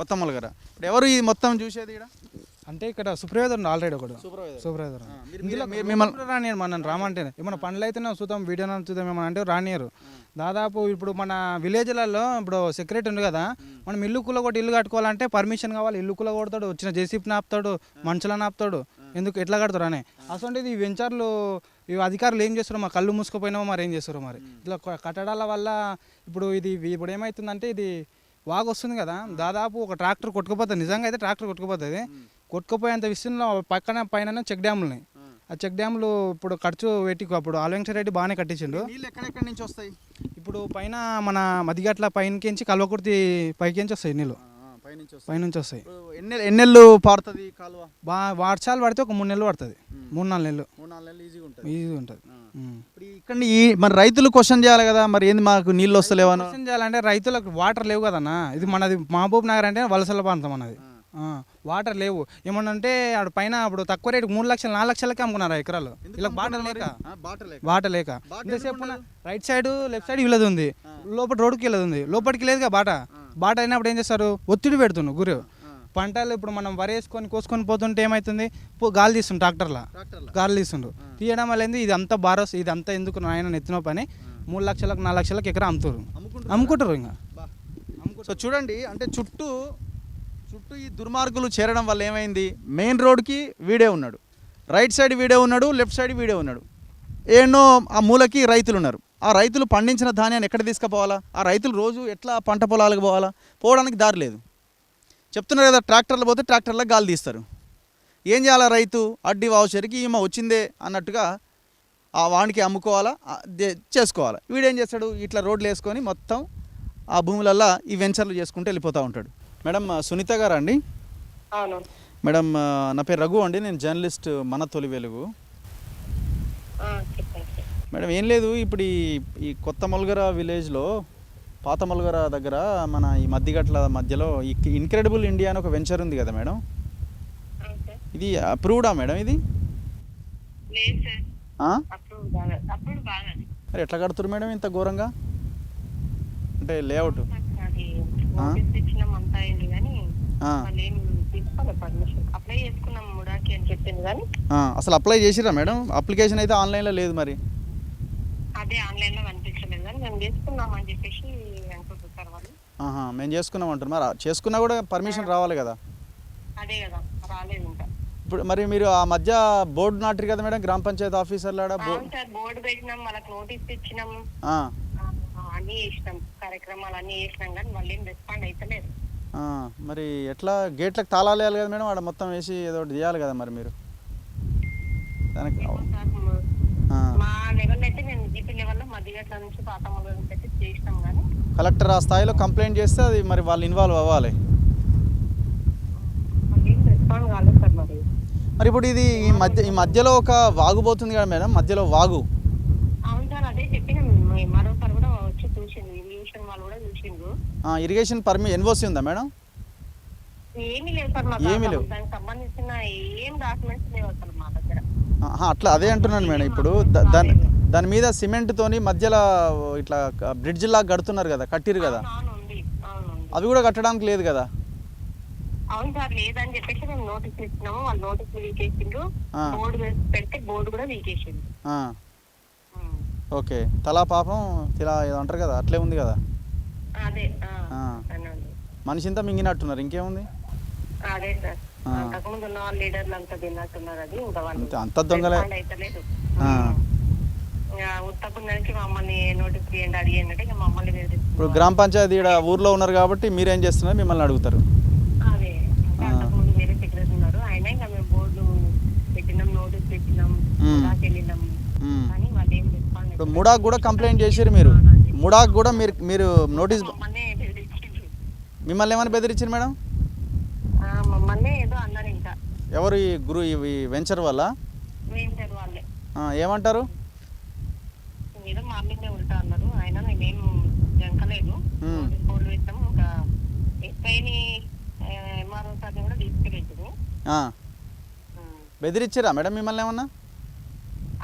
కొత్త మొలగర. ఇప్పుడు ఎవరు ఈ మొత్తం చూసేది ఇక్కడ? అంటే ఇక్కడ సూపర్వైజర్ ఆల్రెడీ ఒకడు సూపర్వైజర్ మిమ్మల్ని రానియరు. మనం రామంటేనే ఏమైనా పనులు అయితేనే చూద్దాం, వీడియో చూద్దాం ఏమన్నా అంటే రానియరు. దాదాపు ఇప్పుడు మన విలేజ్లలో ఇప్పుడు సెక్రటరీ ఉంది కదా, మనం ఇల్లు కూలగొట్టి ఇల్లు కట్టుకోవాలంటే పర్మిషన్ కావాలి. ఇల్లు కూలగొడతాడు, వచ్చిన జేసీపీని ఆపుతాడు, మనుషులను ఆపుతాడు. ఎందుకు ఎట్లా కడతారు అని. అసలు ఈ వెంచర్లు ఈ అధికారులు ఏం చేస్తారో, మా కళ్ళు మూసుకుపోయినామో మరి ఏం చేస్తారో మరి. ఇట్లా కట్టడాల వల్ల ఇప్పుడు ఏమవుతుందంటే ఇది వాగు వస్తుంది కదా, దాదాపు ఒక ట్రాక్టర్ కొట్టుకుపోతుంది. నిజంగా అయితే ట్రాక్టర్ కొట్టుకుపోతుంది. కొట్టుకుపోయేంత విషయంలో పైన చెక్ డ్యాములు. ఆ చెక్ డ్యాములు ఇప్పుడు ఖర్చు పెట్టి అప్పుడు ఆలవెంకటరెడ్డి బాగానే కట్టించిండు. ఎక్కడెక్కడి నుంచి వస్తాయి? ఇప్పుడు పైన మన మదిగట్ల పైనకించి కల్వకుర్తి పైకించి వస్తాయి నీళ్ళు, పైనుంచి వస్తాయి. ఎన్ని నెలలు పారుతుంది కాలువ? వర్షాలు పడితే ఒక 3 నెలలు పడుతుంది. 3-4 నెలలు ఈజీగా ఉంటుంది. ఇక్కడ మన రైతులు క్వశ్చన్ చేయాలి కదా, మరి ఏంది మాకు నీళ్ళు వస్తలేవని క్వశ్చన్ చేయాలంటే రైతులకు వాటర్ లేవు కదన్నా. ఇది మనది మహబూబ్ నగర్ అంటే వలసల ప్రాంతం అన్నది. వాటర్ లేవు. ఏమన్నంటే ఆడ పైన ఇప్పుడు తక్కువ రేటు 3 లక్షలు 4 లక్షలకే అమ్ముకున్నారు ఎకరాలు. ఇలా బాట లేక ఇంతసేపు రైట్ సైడ్ లెఫ్ట్ సైడ్ వీళ్ళది ఉంది, లోపల రోడ్డుకి వెళ్ళదు ఉంది, లోపలికి లేదుగా బాట అయినప్పుడు ఏం చేస్తారు, ఒత్తిడి పెడుతున్నారు గురి. పంటలు ఇప్పుడు మనం వరేసుకొని కోసుకొని పోతుంటే ఏమవుతుంది, గాలి తీస్తుండ్రు, ట్రాక్టర్లా గాలి తీస్తుండ్రు. తీయడం వల్ల ఏంది ఇది అంతా బారోస్, ఇది అంతా ఎందుకు నాయన ఎత్తిన పని 3 లక్షలకు 4 లక్షలకు ఎకరా అమ్ముకుంటారు ఇంకా. సో చూడండి, అంటే చుట్టూ ఈ దుర్మార్గులు చేరడం వల్ల ఏమైంది, మెయిన్ రోడ్కి వీడే ఉన్నాడు, రైట్ సైడ్ వీడే ఉన్నాడు, లెఫ్ట్ సైడ్ వీడే ఉన్నాడు, ఏన్నో ఆ మూలకి రైతులు ఉన్నారు. ఆ రైతులు పండించిన ధాన్యాన్ని ఎక్కడ తీసుకుపోవాలా? ఆ రైతులు రోజు ఎట్లా పంట పొలాలకు పోవాలా? పోవడానికి దారి లేదు. చెప్తున్నారు కదా, ట్రాక్టర్లు పోతే ట్రాక్టర్లో గాలి తీస్తారు. ఏం చేయాలా రైతు? అడ్డి వావుచరికి ఈమె వచ్చిందే అన్నట్టుగా ఆ వానికి అమ్ముకోవాలా, చేసుకోవాలా. వీడేం చేస్తాడు, ఇట్లా రోడ్లు వేసుకొని మొత్తం ఆ భూములల్లో ఈ వెంచర్లు చేసుకుంటూ వెళ్ళిపోతూ ఉంటాడు. మేడం సునీత గారు అండి? మేడం నా పేరు రఘు అండి, నేను జర్నలిస్ట్ మన తొలి వెలుగు. మేడం ఏం లేదు, ఇప్పుడు ఈ కొత్త మొలగర విలేజ్లో పాత మొలగర దగ్గర మన ఈ మధ్యగట్ల మధ్యలో ఈ ఇన్క్రెడిబుల్ ఇండియా అని ఒక వెంచర్ ఉంది కదా మేడం, ఇది అప్రూవ్డా మేడం? ఇది మరి ఎట్లా కడుతున్నారు మేడం ఇంత ఘోరంగా? అంటే లేఅవుట్ అసలు అప్లై చేసిరా మేడం? అప్లికేషన్ అయితే ఆన్లైన్లో లేదు మరి. మేము చేసుకున్నాం అంటారు. మరి చేసుకున్నా కూడా పర్మిషన్ రావాలి కదా. ఇప్పుడు మరి మీరు ఆ మధ్య బోర్డు నాటారు కదా మేడం, గ్రామ పంచాయతీ ఆఫీసర్లు బోర్డు పెట్టినాం, వాళ్ళకి నోటీస్ ఇచ్చినాం, అన్ని చేసినాం, కార్యక్రమాలు అన్ని చేసినాం, కానీ మళ్ళీ రెస్పాండ్ అయితలేదు. మరి ఎట్లా గేట్లకు తాళాలు వేయాలి కదా మేడం, ఆడ మొత్తం వేసి ఏదో ఒకటి చేయాలి కదా మరి మీరు దానికి. మా లెవెల్ అయితే నేను జీపీ లెవెల్లో మధ్యగట్ల నుంచి పాత మొదల నుంచి అయితే చేసినాం, కానీ కలెక్టర్ ఆ స్థాయిలో కంప్లైంట్ చేస్తే అది మరి వాళ్ళు ఇన్వాల్వ్ అవ్వాలి. రెస్పాండ్ కాలేదు సార్. మరి ఇప్పుడు ఇది ఈ మధ్యలో ఒక వాగు పోతుంది కదా మేడం, మధ్యలో వాగు. అవును సార్, అదే చెప్పిన మరోసారి కూడా వచ్చి చూసింది, ఇరిగేషన్ వాళ్ళు కూడా చూసిండ్రు. ఇరిగేషన్ ఎన్ఓసి ఉందా మేడం? ఏమీ లేవు సార్, ఏమీ లేవు, దానికి సంబంధించిన ఏం డాక్యుమెంట్స్ లేవు అసలు మా దగ్గర. అట్లా అదే అంటున్నాను మేడం. ఇప్పుడు దాని మీద సిమెంట్ తోని మధ్యలో ఇట్లా బ్రిడ్జ్ లాగా కడుతున్నారు కదా, కట్టిరు కదా. అవి కూడా కట్టడానికి లేదు కదా. అవును సార్, లేదని చెప్పేసి మేము నోటీస్ ఇచ్చినాము. వాళ్ళు నోటీస్ వీకేసిండ్రు. బోర్డు పెడితే బోర్డు కూడా వీకేసిండు. ఓకే, తలా పాపం ఇలా ఏదో అంటారు కదా, అట్లే ఉంది కదా. అదే మనిషి ఇంత మింగినట్టున్నారు, ఇంకేముంది. అదే సార్, అంతకుముందు ఉన్న వాళ్ళు లీడర్లు అంతా తిన్నట్టున్నారు. అది ఇంకా అంత దొంగలే అయితే లేదు. ఉత్తపుందానికి మమ్మల్ని నోటీస్ చేయండి, అడిగండి అంటే మమ్మల్ని ఇప్పుడు గ్రామ పంచాయతీ ఊర్లో ఉన్నారు కాబట్టి మీరేం చేస్తున్నారు, మిమ్మల్ని అడుగుతారు. అదే అంతకుముందు వేరే సెక్రటరీ ఉన్నారు, ఆయన ఇంకా మేము బోర్డు పెట్టినాం, నోటీస్ పెట్టినాం, వెళ్ళినాం కానీ వాళ్ళు ఏం రెస్పాండ్. ఇప్పుడు ముడాకు కూడా కంప్లైంట్ చేశారు మీరు. ముడాకు కూడా మీరు నోటీస్ మిమ్మల్ని ఏమైనా బెదిరించారు మేడం? మమ్మల్ని ఏదో అన్నారు. ఇంకా ఎవరు ఈ గురు ఈ వెంచర్ వల్ల వేయించారు వాళ్ళే. ఏమంటారు? ఏదో మార్నింగ్ ఉంటా అన్నారు. ఆయన మేమేం జంకలేదు, బోర్డు పెట్టాము. ఇంకా ఎస్ఐని ఎంఆర్ఓ సార్ని కూడా తీసుకెళ్ళారు. బెదిరించారా మేడం మిమ్మల్ని ఏమన్నా?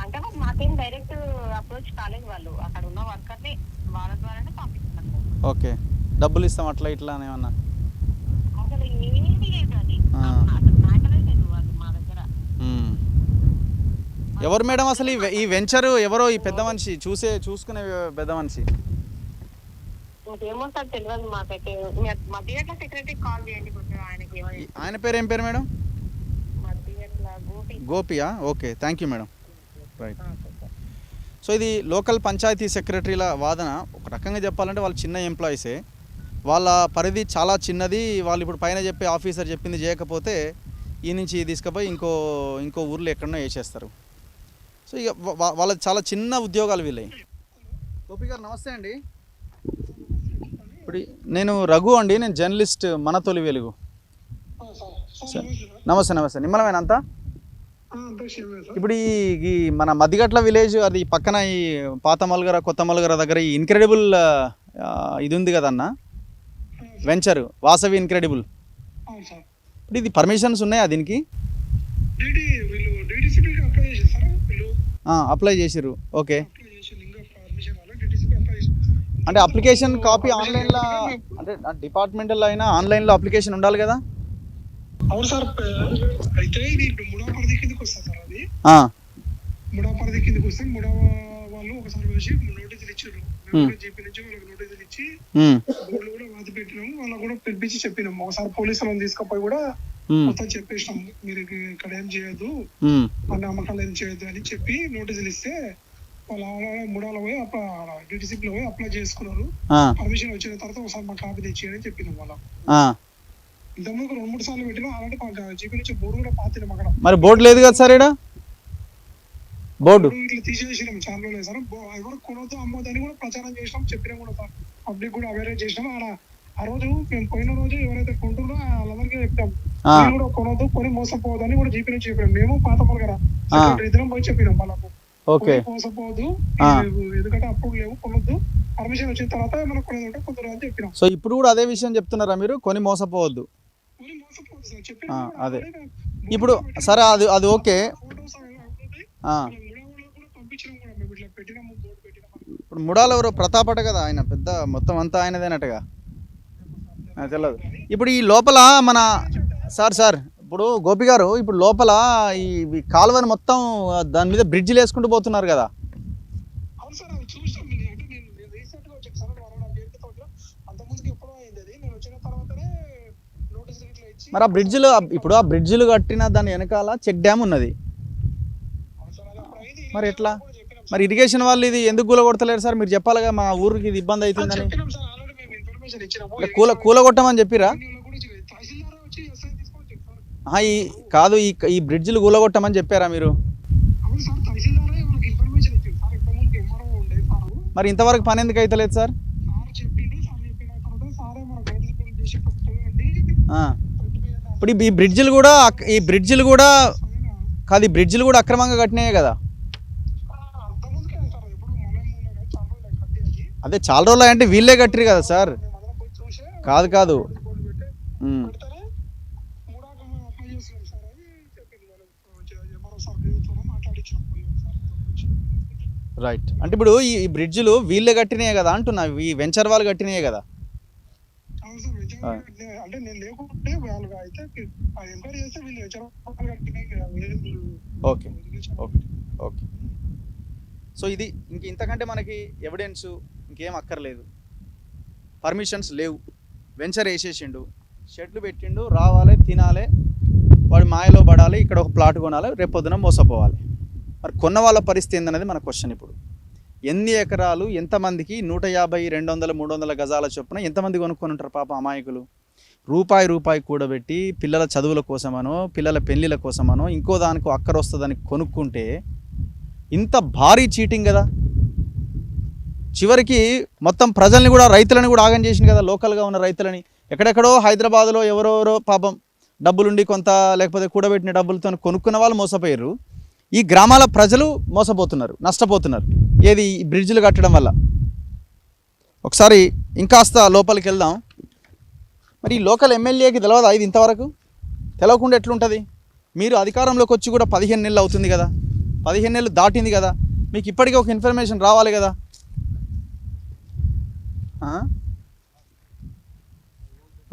అంటే మాకేం డైరెక్ట్ అప్రోచ్ కాలేదు. వాళ్ళు అక్కడ ఉన్న వర్కర్ని వాళ్ళ ద్వారానే పంపిస్తున్నారు. ఓకే, డబ్బులు ఇస్తాం అట్లా ఇట్లా అని ఏమన్నా? అసలు ఏమీ లేదు, అది అసలు మ్యాటరే లేదు వాళ్ళు మా దగ్గర. ఎవరు మేడం అసలు ఈ వెంచర్ ఎవరో, ఈ పెద్ద మనిషి చూసుకునే పెద్ద మనిషి? ఇంకేమో సార్ తెలియదు మాకైతే. మధ్యగట్ల సెక్రటరీ కాల్ చేయండి కొంచెం, ఆయనకి. ఆయన పేరు ఏం పేరు madam? Madhyagatla Gopiya? Okay, thank you madam. Right. So ఇది లోకల్ పంచాయతీ సెక్రటరీల వాదన. ఒక రకంగా చెప్పాలంటే వాళ్ళు చిన్న ఎంప్లాయీసే, వాళ్ళ పరిధి చాలా చిన్నది. వాళ్ళు ఇప్పుడు పైన చెప్పే ఆఫీసర్ చెప్పింది చేయకపోతే ఈ నుంచి తీసుకుపోయి ఇంకో ఊర్లో ఎక్కడనో వేసేస్తారు. సో ఇక వాళ్ళ చాలా చిన్న ఉద్యోగాలు వీళ్ళవి. గోపి గారు నమస్తే అండి. ఇప్పుడు నేను రఘు అండి, నేను జర్నలిస్ట్, మన తొలి వెలుగు. నమస్తే. నిమ్మలమేనా అంతా? ఇప్పుడు ఈ మన మద్దిగట్ల విలేజ్ అది పక్కన ఈ పాత మల్గర కొత్త మల్గర దగ్గర ఈ ఇన్క్రెడిబుల్ ఇది ఉంది కదన్న, వెంచర్ వాసవి ఇన్క్రెడిబుల్. ఇప్పుడు ఇది పర్మిషన్స్ ఉన్నాయా దీనికి? అప్లై చేసిర్రు. ఓకే, అంటే అప్లికేషన్ కాపీ ఆన్లైన్లో, అంటే డిపార్ట్మెంటల్లో అయినా ఆన్లైన్లో అప్లికేషన్ ఉండాలి కదా? అవును సార్, అయితే ఇది ముడా పరిధి కిందకి వస్తుంది సార్. అది ముడా పరిధి కిందకి వస్తే ముడా వాళ్ళు ఒకసారి వచ్చి నోటీసులు ఇచ్చారు. జీపీ నుంచి వాళ్ళకి నోటీసులు ఇచ్చి బోర్డులు కూడా వాది పెట్టినాము. వాళ్ళకి కూడా పిలిపించి చెప్పినాము. ఒకసారి పోలీసులను తీసుకుపోయి కూడా మొత్తం చెప్పేసినాము, మీరు ఇక్కడ ఏం చేయొద్దు, మన అమ్మకాలు ఏం చేయొద్దు అని చెప్పి నోటీసులు ఇస్తే వాళ్ళు ముడాలో పోయి డిటిసిపి లో పోయి అప్లై చేసుకున్నారు. పర్మిషన్ వచ్చిన తర్వాత ఒకసారి మా కాపీ తెచ్చేయని చెప్పినాం వాళ్ళకు. ఇంతకుముందు 2-3 సార్లు పెట్టినా అలాంటి జీపీ నుంచి బోర్డు కూడా పాతినాం అక్కడ. మరి బోర్డు లేదు కదా సార్, ఇక్కడ బోర్డు ఇట్లా తీసేసినాం. చాలా లేదు సార్, అది కూడా కొనొద్దు అమ్మొద్దు అని కూడా ప్రచారం చేసినాం, చెప్పినాం కూడా సార్. పబ్లిక్ కూడా అవేర్నెస్ చేసినాం. ఆ రోజు మేము పోయిన రోజు ఎవరైతే కొంటున్నారో వాళ్ళందరికీ చెప్పాం, కూడా కొనొద్దు, కొని మోసపోవద్దు అని కూడా జీపీ నుంచి చెప్పినాం. మేము పాత మల్గర ఇద్దరం పోయి చెప్పినాం వాళ్ళకు, మోసపోవద్దు, ఎందుకంటే అప్పుడు లేవు, కొనొద్దు, పర్మిషన్ వచ్చిన తర్వాత మనకు కొనేది కొందరు అని చెప్పినాం. సో ఇప్పుడు కూడా అదే విషయం చెప్తున్నారా మీరు, కొని మోసపోవద్దు? అదే ఇప్పుడు సరే, అది ఓకే. ఇప్పుడు ముడాలు ఎవరు? ప్రతాపట కదా ఆయన, పెద్ద మొత్తం అంతా ఆయనదేనట్టుగా తెలియదు. ఇప్పుడు ఈ లోపల మన సార్ ఇప్పుడు గోపి గారు, ఇప్పుడు లోపల ఈ కాలువని మొత్తం దాని మీద బ్రిడ్జిలు వేసుకుంటూ పోతున్నారు కదా. మరి ఆ బ్రిడ్జిలు, ఇప్పుడు ఆ బ్రిడ్జిలు కట్టిన దాని వెనకాల చెక్ డ్యామ్ ఉన్నది, మరి ఎట్లా? మరి ఇరిగేషన్ వాళ్ళు ఇది ఎందుకు కూలగొడతలేరు సార్? మీరు చెప్పాలిగా, మా ఊరికి ఇది ఇబ్బంది అవుతుందని. కూలగొట్టమని చెప్పిరా? కాదు, ఈ బ్రిడ్జిలు కూలగొట్టమని చెప్పారా మీరు? మరి ఇంతవరకు పని ఎందుకు అవుతలేదు సార్? ఇప్పుడు ఈ బ్రిడ్జిలు కూడా కాదు, ఈ బ్రిడ్జిలు కూడా అక్రమంగా కట్టినాయే కదా. అదే చాలా రోజులు అంటే వీళ్ళే కట్టిరు కదా సార్. కాదు రైట్. అంటే ఇప్పుడు ఈ బ్రిడ్జిలు వీళ్ళే కట్టినాయే కదా అంటున్నా, ఈ వెంచర్ వాళ్ళు కట్టినాయే కదా. అంటే నేను లేకుంటే వాళ్ళు అయితే ఎంక్వైరీ చేస్తే వీళ్ళు ఓకే ఓకే ఓకే. సో ఇది ఇంతకంటే మనకి ఎవిడెన్స్ ఇంకేం అక్కర్లేదు. పర్మిషన్స్ లేవు, వెంచర్ వేసేసిండు, షెడ్లు పెట్టిండు, రావాలి తినాలి, వాడి మాయలో పడాలి, ఇక్కడ ఒక ప్లాట్ కొనాలి, రేపొద్దున మోసపోవాలి. మరి కొన్న వాళ్ళ పరిస్థితి ఏందనేది మన క్వశ్చన్. ఇప్పుడు ఎన్ని ఎకరాలు, ఎంతమందికి 150, 200, 300 గజాల చొప్పున ఎంతమంది కొనుక్కొని ఉంటారు పాప అమాయకులు? రూపాయి కూడబెట్టి పిల్లల చదువుల కోసమనో పిల్లల పెళ్ళిళ్ళ కోసమనో ఇంకో దానికో అక్కర వస్తుందని కొనుక్కుంటే ఇంత భారీ చీటింగ్ కదా. చివరికి మొత్తం ప్రజల్ని కూడా, రైతులని కూడా ఆగం చేసింది కదా. లోకల్గా ఉన్న రైతులని ఎక్కడెక్కడో హైదరాబాద్లో ఎవరెవరో పాపం డబ్బులుండి కొంత, లేకపోతే కూడబెట్టిన డబ్బులతో కొనుక్కున్న వాళ్ళు మోసపోయారు. ఈ గ్రామాల ప్రజలు మోసపోతున్నారు, నష్టపోతున్నారు. ఏది ఈ బ్రిడ్జ్లు కట్టడం వల్ల. ఒకసారి ఇంకాస్త లోపలికి వెళ్దాం. మరి ఈ లోకల్ ఎమ్మెల్యేకి తెలియదా ఇది ఇంతవరకు? తెలవకుండా ఎట్లుంటుంది? మీరు అధికారంలోకి వచ్చి కూడా 15 నెలలు అవుతుంది కదా, 15 నెలలు దాటింది కదా, మీకు ఇప్పటికీ ఒక ఇన్ఫర్మేషన్ రావాలి కదా.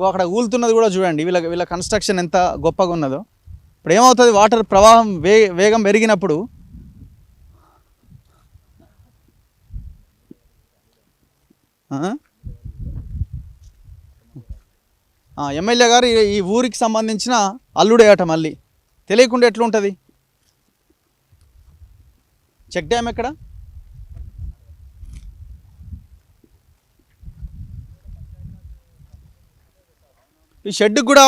అక్కడ ఊలుతున్నది కూడా చూడండి. వీళ్ళ కన్స్ట్రక్షన్ ఎంత గొప్పగా ఉన్నదో. ఇప్పుడు ఏమవుతుంది, వాటర్ ప్రవాహం వేగం పెరిగినప్పుడు ఎమ్మెల్యే గారు ఈ ఊరికి సంబంధించిన అల్లుడేయట, మళ్ళీ తెలియకుండా ఎట్లుంటుంది? చెక్ డ్యామ్ ఎక్కడ? ఈ షెడ్కి కూడా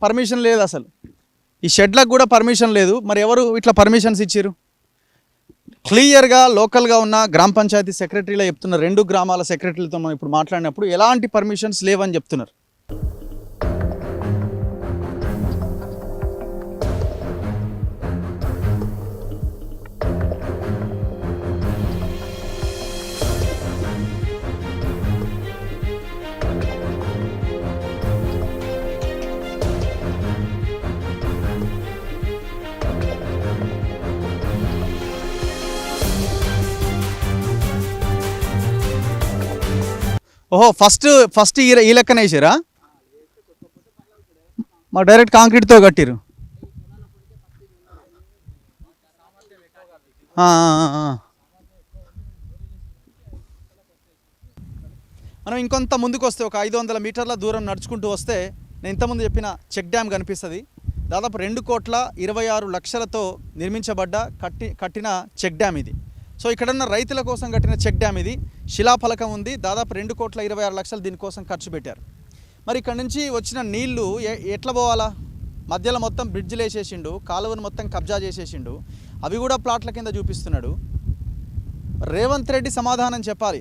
పర్మిషన్ లేదు అసలు. ఈ షెడ్లకు కూడా పర్మిషన్ లేదు. మరి ఎవరు ఇట్లా పర్మిషన్స్ ఇచ్చారు? క్లియర్గా లోకల్గా ఉన్న గ్రామ పంచాయతీ సెక్రటరీలో చెప్తున్నారు. 2 గ్రామాల సెక్రటరీలతో మనం ఇప్పుడు మాట్లాడినప్పుడు ఎలాంటి పర్మిషన్స్ లేవని చెప్తున్నారు. ఓహో, ఫస్ట్ ఈ లెక్కన వేసారా? మా డైరెక్ట్ కాంక్రీట్తో కట్టిరు. మనం ఇంకొంత ముందుకు వస్తే ఒక 500 మీటర్ల దూరం నడుచుకుంటూ వస్తే నేను ఇంతకుముందు చెప్పిన చెక్ డ్యామ్ కనిపిస్తుంది. దాదాపు 2,26,00,000తో నిర్మించబడ్డ కట్టిన చెక్ డ్యామ్ ఇది. సో ఇక్కడున్న రైతుల కోసం కట్టిన చెక్ డ్యామ్ ఇది. శిలాఫలకం ఉంది. దాదాపు 2,26,00,000 దీనికోసం ఖర్చు పెట్టారు. మరి ఇక్కడ నుంచి వచ్చిన నీళ్లు ఎట్లా పోవాలా? మధ్యలో మొత్తం బ్రిడ్జ్లు వేసేసిండు, కాలువను మొత్తం కబ్జా చేసేసిండు, అవి కూడా ప్లాట్ల కింద చూపిస్తున్నాడు. రేవంత్ రెడ్డి సమాధానం చెప్పాలి.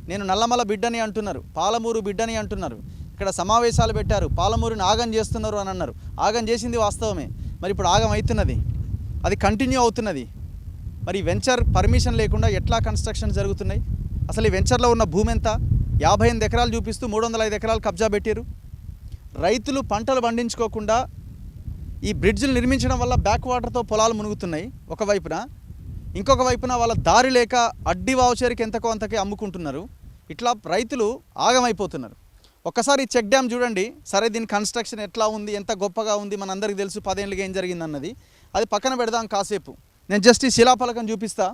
నేను నల్లమల బిడ్డని అంటున్నారు, పాలమూరు బిడ్డని అంటున్నారు, ఇక్కడ సమావేశాలు పెట్టారు, పాలమూరుని ఆగం చేస్తున్నారు అని అన్నారు. ఆగం చేసింది వాస్తవమే. మరి ఇప్పుడు ఆగం అవుతున్నది, అది కంటిన్యూ అవుతున్నది. మరి వెంచర్ పర్మిషన్ లేకుండా ఎట్లా కన్స్ట్రక్షన్ జరుగుతున్నాయి? అసలు ఈ వెంచర్లో ఉన్న భూమి ఎంత? 58 ఎకరాలు చూపిస్తూ 305 ఎకరాలు కబ్జా పెట్టారు. రైతులు పంటలు పండించుకోకుండా ఈ బ్రిడ్జ్లు నిర్మించడం వల్ల బ్యాక్ వాటర్తో పొలాలు మునుగుతున్నాయి ఒకవైపున. ఇంకొక వైపున వాళ్ళ దారి లేక అడ్డి వావచరికి ఎంతకో అంతకే అమ్ముకుంటున్నారు. ఇట్లా రైతులు ఆగమైపోతున్నారు. ఒక్కసారి ఈ చెక్ డ్యామ్ చూడండి. సరే, దీని కన్స్ట్రక్షన్ ఎట్లా ఉంది, ఎంత గొప్పగా ఉంది, మనందరికీ తెలుసు 10 ఏళ్ళుగా ఏం జరిగిందన్నది. అది పక్కన పెడదాం కాసేపు. నేను జస్ట్ ఈ శిలాఫలకం చూపిస్తా.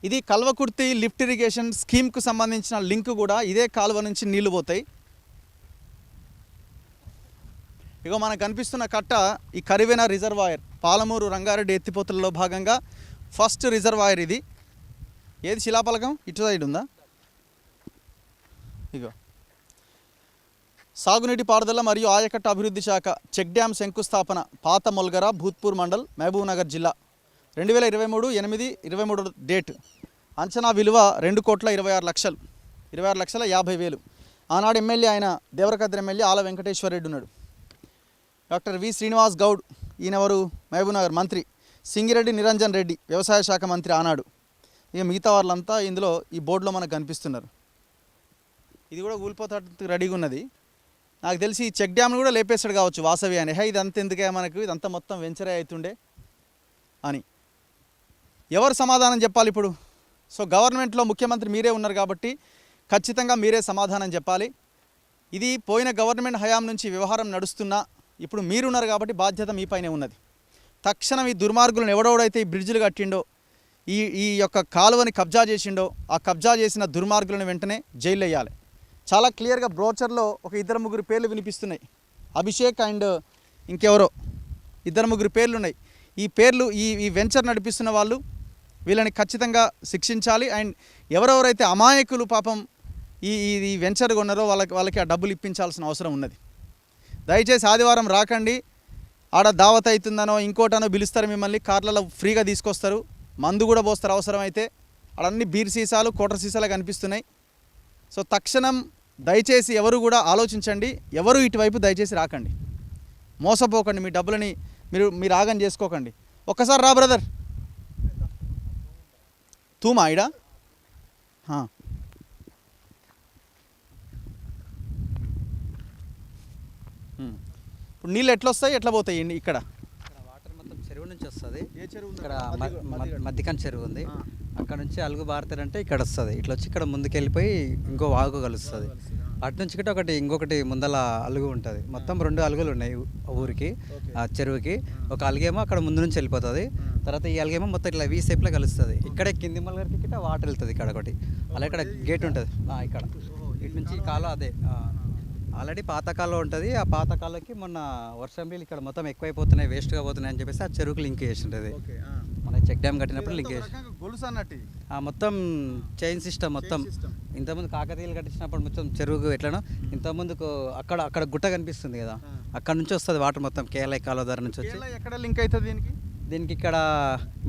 ఇది కల్వకుర్తి లిఫ్ట్ ఇరిగేషన్ స్కీమ్కు సంబంధించిన లింక్ కూడా. ఇదే కాలువ నుంచి నీళ్లు పోతాయి. ఇగో మనకు కనిపిస్తున్న కట్ట ఈ కరివెన రిజర్వాయర్, పాలమూరు రంగారెడ్డి ఎత్తిపోతులలో భాగంగా ఫస్ట్ రిజర్వాయర్ ఇది. ఏది శిలాఫలకం? ఇటు సైడ్ ఉందా? ఇగో సాగునీటి పారుదల మరియు ఆయకట్ట అభివృద్ధి శాఖ చెక్ డ్యామ్ శంకుస్థాపన, పాత మొల్గర, భూత్పూర్ మండల్, మహబూబ్నగర్ జిల్లా, 2023 డేట్. అంచనా విలువ 2,26,00,000, 26,50,000. ఆనాడు ఎమ్మెల్యే ఆయన దేవరకద్ర ఎమ్మెల్యే ఆల వెంకటేశ్వరరెడ్డి ఉన్నాడు. డాక్టర్ వి శ్రీనివాస్ గౌడ్, ఈయనెవరు? మహబూబ్నగర్ మంత్రి. సింగిరెడ్డి నిరంజన్ రెడ్డి వ్యవసాయ శాఖ మంత్రి ఆనాడు. ఇక మిగతా వాళ్ళంతా ఇందులో ఈ బోర్డులో మనకు కనిపిస్తున్నారు. ఇది కూడా ఊలిపోతానికి రెడీగా ఉన్నది. నాకు తెలిసి ఈ చెక్ డ్యామ్ను కూడా లేపేస్తాడు కావచ్చు వాసవి అని. ఇదంతా ఎందుకే మనకు, ఇదంతా మొత్తం వెంచరే అవుతుండే అని. ఎవరు సమాధానం చెప్పాలి ఇప్పుడు? సో గవర్నమెంట్లో ముఖ్యమంత్రి మీరే ఉన్నారు కాబట్టి ఖచ్చితంగా మీరే సమాధానం చెప్పాలి. ఇది పోయిన గవర్నమెంట్ హయాం నుంచి వ్యవహారం నడుస్తున్నా ఇప్పుడు మీరున్నారు కాబట్టి బాధ్యత మీ పైనే ఉన్నది. తక్షణం ఈ దుర్మార్గులను ఎవడెవడైతే ఈ బ్రిడ్జిలు కట్టిండో ఈ యొక్క కాలువని కబ్జా చేసిండో ఆ కబ్జా చేసిన దుర్మార్గులను వెంటనే జైలు వేయాలి. చాలా క్లియర్గా బ్రోచర్లో ఒక 2-3 పేర్లు వినిపిస్తున్నాయి. అభిషేక్ అండ్ ఇంకెవరో 2-3 పేర్లు ఉన్నాయి. ఈ పేర్లు ఈ వెంచర్ నడిపిస్తున్న వాళ్ళు వీళ్ళని ఖచ్చితంగా శిక్షించాలి. అండ్ ఎవరెవరైతే అమాయకులు పాపం ఈ వెంచర్ కొన్నారో వాళ్ళకి ఆ డబ్బులు ఇప్పించాల్సిన అవసరం ఉన్నది. దయచేసి ఆదివారం రాకండి. ఆడ దావత్ అవుతుందనో ఇంకోటనో పిలుస్తారు మిమ్మల్ని, కార్లలో ఫ్రీగా తీసుకొస్తారు, మందు కూడా పోస్తారు అవసరమైతే. ఆడన్నీ బీర్ సీసాలు కోటర్ సీసాలు కనిపిస్తున్నాయి. సో తక్షణం దయచేసి ఎవరు కూడా ఆలోచించండి, ఎవరు ఇటువైపు దయచేసి రాకండి, మోసపోకండి, మీ డబ్బులని మీరు ఆగం చేసుకోకండి. ఒక్కసారి రా బ్రదర్, తూమా ఇడా ఇప్పుడు నీళ్ళు ఎట్లా వస్తాయి ఎట్లా పోతాయి ఇక్కడ? వాటర్ మొత్తం చెరువు నుంచి వస్తుంది. ఏ చెరువు? ఇక్కడ మధ్యకాన్ చెరువు ఉంది. అక్కడ నుంచి అలుగు బారుతారంటే ఇక్కడ వస్తుంది. ఇట్లా వచ్చి ఇక్కడ ముందుకెళ్ళిపోయి ఇంకో వాగు కలుస్తుంది. అటు నుంచి ఇంకొకటి ముందల అలుగు ఉంటుంది. మొత్తం 2 అలుగులు ఉన్నాయి ఊరికి, ఆ చెరువుకి. ఒక అలుగేమో అక్కడ ముందు నుంచి వెళ్ళిపోతుంది, తర్వాత ఈ అలుగేమో మొత్తం ఇట్లా వీ షేప్లో కలుస్తుంది. ఇక్కడే కింది మల్లగారికి గిట్ట వాటర్ వెళ్తుంది ఇక్కడ ఒకటి. అలా ఇక్కడ గేట్ ఉంటుంది ఇక్కడ. ఇటు నుంచి కాలం అదే ఆల్రెడీ పాత కాలం ఉంటుంది. ఆ పాత కాలంకి మొన్న వర్షం నీళ్ళు ఇక్కడ మొత్తం ఎక్కువైపోతున్నాయి, వేస్ట్గా పోతున్నాయి అని చెప్పేసి ఆ చెరువుకి లింక్ చేసింటుంది. మన చెక్ డ్యామ్ కట్టినప్పుడు లింక్ చేసి మొత్తం చైన్ సిస్టమ్ మొత్తం. ఇంతకుముందు కాకతీయులు కట్టించినప్పుడు మొత్తం చెరువుకు ఎట్లనో ఇంతకుముందుకు అక్కడ గుట్ట కనిపిస్తుంది కదా, అక్కడ నుంచి వస్తుంది వాటర్ మొత్తం కేరళ కాలువ ద్వారా నుంచి వచ్చి. ఎక్కడ లింక్ అవుతుంది దీనికి ఇక్కడ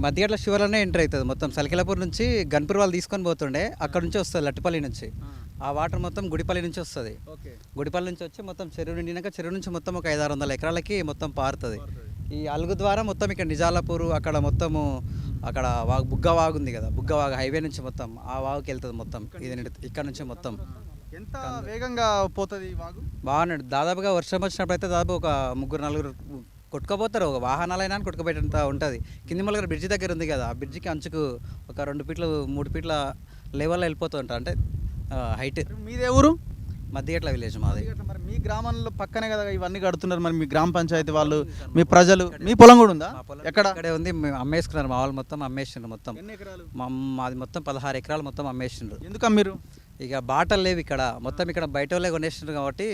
మధ్యగట్ల శివలోనే ఎంటర్ అవుతుంది. మొత్తం సలికిలాపూర్ నుంచి గన్పూర్ వాళ్ళు తీసుకొని పోతుండే, అక్కడ నుంచి వస్తుంది లట్టిపల్లి నుంచి. ఆ వాటర్ మొత్తం గుడిపల్లి నుంచి వస్తుంది. గుడిపల్లి నుంచి వచ్చి మొత్తం చెరువు నిండినాక చెరువు నుంచి మొత్తం ఒక 500-600 ఎకరాలకి మొత్తం పారుతుంది. ఈ అలుగు ద్వారా మొత్తం ఇక్కడ నిజాలాపూర్ అక్కడ మొత్తము అక్కడ వాగు బుగ్గ వాగు ఉంది కదా, బుగ్గ వాగు హైవే నుంచి మొత్తం ఆ వాగుకి వెళ్తుంది మొత్తం. ఇది ఇక్కడ నుంచి మొత్తం ఎంత వేగంగా పోతుంది వాగు? బాగా దాదాపుగా వర్షం వచ్చినప్పుడు అయితే దాదాపు ఒక 3-4 కొట్టుకుపోతారు. ఒక వాహనాలైనా కొట్టుకుపోయేంత ఉంటుంది. కింది మల్లగారు బ్రిడ్జి దగ్గర ఉంది కదా, ఆ బ్రిడ్జికి అంచుకు ఒక 2 ఫీట్లు 3 ఫీట్ల లెవెల్లో వెళ్ళిపోతూ ఉంటారు. అంటే హైట్. మీదే ఊరు? మధ్యగట్ల విలేజ్ మాది. మరి మీ గ్రామంలో పక్కనే కదా ఇవన్నీ కడుతున్నారు, మరి మీ గ్రామ పంచాయతీ వాళ్ళు, మీ ప్రజలు, మీ పొలం కూడా ఉందా? ఎక్కడ? ఇక్కడే ఉంది, అమ్మేసుకున్నారు. మా వాళ్ళు మొత్తం అమ్మేసిండ్రు. మొత్తం ఎన్ని ఎకరాలు? మాది మొత్తం 16 ఎకరాలు మొత్తం అమ్మేసిండ్రు. ఎందుకు అమ్మిరు? ఇక బాటలు లేవు ఇక్కడ మొత్తం. ఇక్కడ బయట వాళ్ళే కొనేసిండ్రు కాబట్టి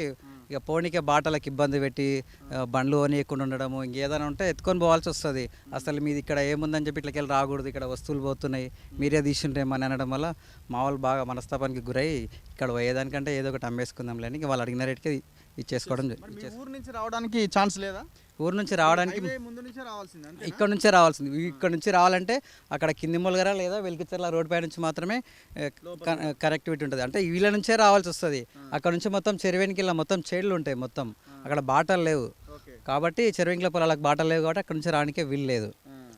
ఇక పోనీకే బాటలకు ఇబ్బంది పెట్టి బండ్లు కొనియకుండా ఉండడము, ఇంకేదైనా ఉంటే ఎత్తుకొని పోవాల్సి వస్తుంది. అసలు మీది ఇక్కడ ఏముందని చెప్పి ఇట్లకి వెళ్ళి రాకూడదు, ఇక్కడ వస్తువులు పోతున్నాయి, మీరే తీసుంటేమని అనడం వల్ల మా వాళ్ళు బాగా మనస్తాపానికి గురై ఇక్కడ పోయేదానికంటే ఏదో ఒకటి అమ్మేసుకుందాం లేని ఇక వాళ్ళు అడిగిన రేటుకి ఇచ్చేసుకోవడం. ఊరు నుంచి రావడానికి ఛాన్స్ లేదా? ఊరు నుంచి రావడానికి ఇక్కడ నుంచే రావాల్సింది. ఇక్కడ నుంచి రావాలంటే అక్కడ కింది మొలగర లేదా వెలికిచర్ల రోడ్ పై నుంచి మాత్రమే కనెక్టివిటీ ఉంటుంది. అంటే వీళ్ళ నుంచే రావాల్సి వస్తుంది. అక్కడ నుంచి మొత్తం చెరువేనికి మొత్తం చేడులు ఉంటాయి మొత్తం, అక్కడ బాటలు లేవు కాబట్టి చెరువేంకిల పొలాలకు బాటలు లేవు కాబట్టి అక్కడ నుంచి రానికే వీలు లేదు.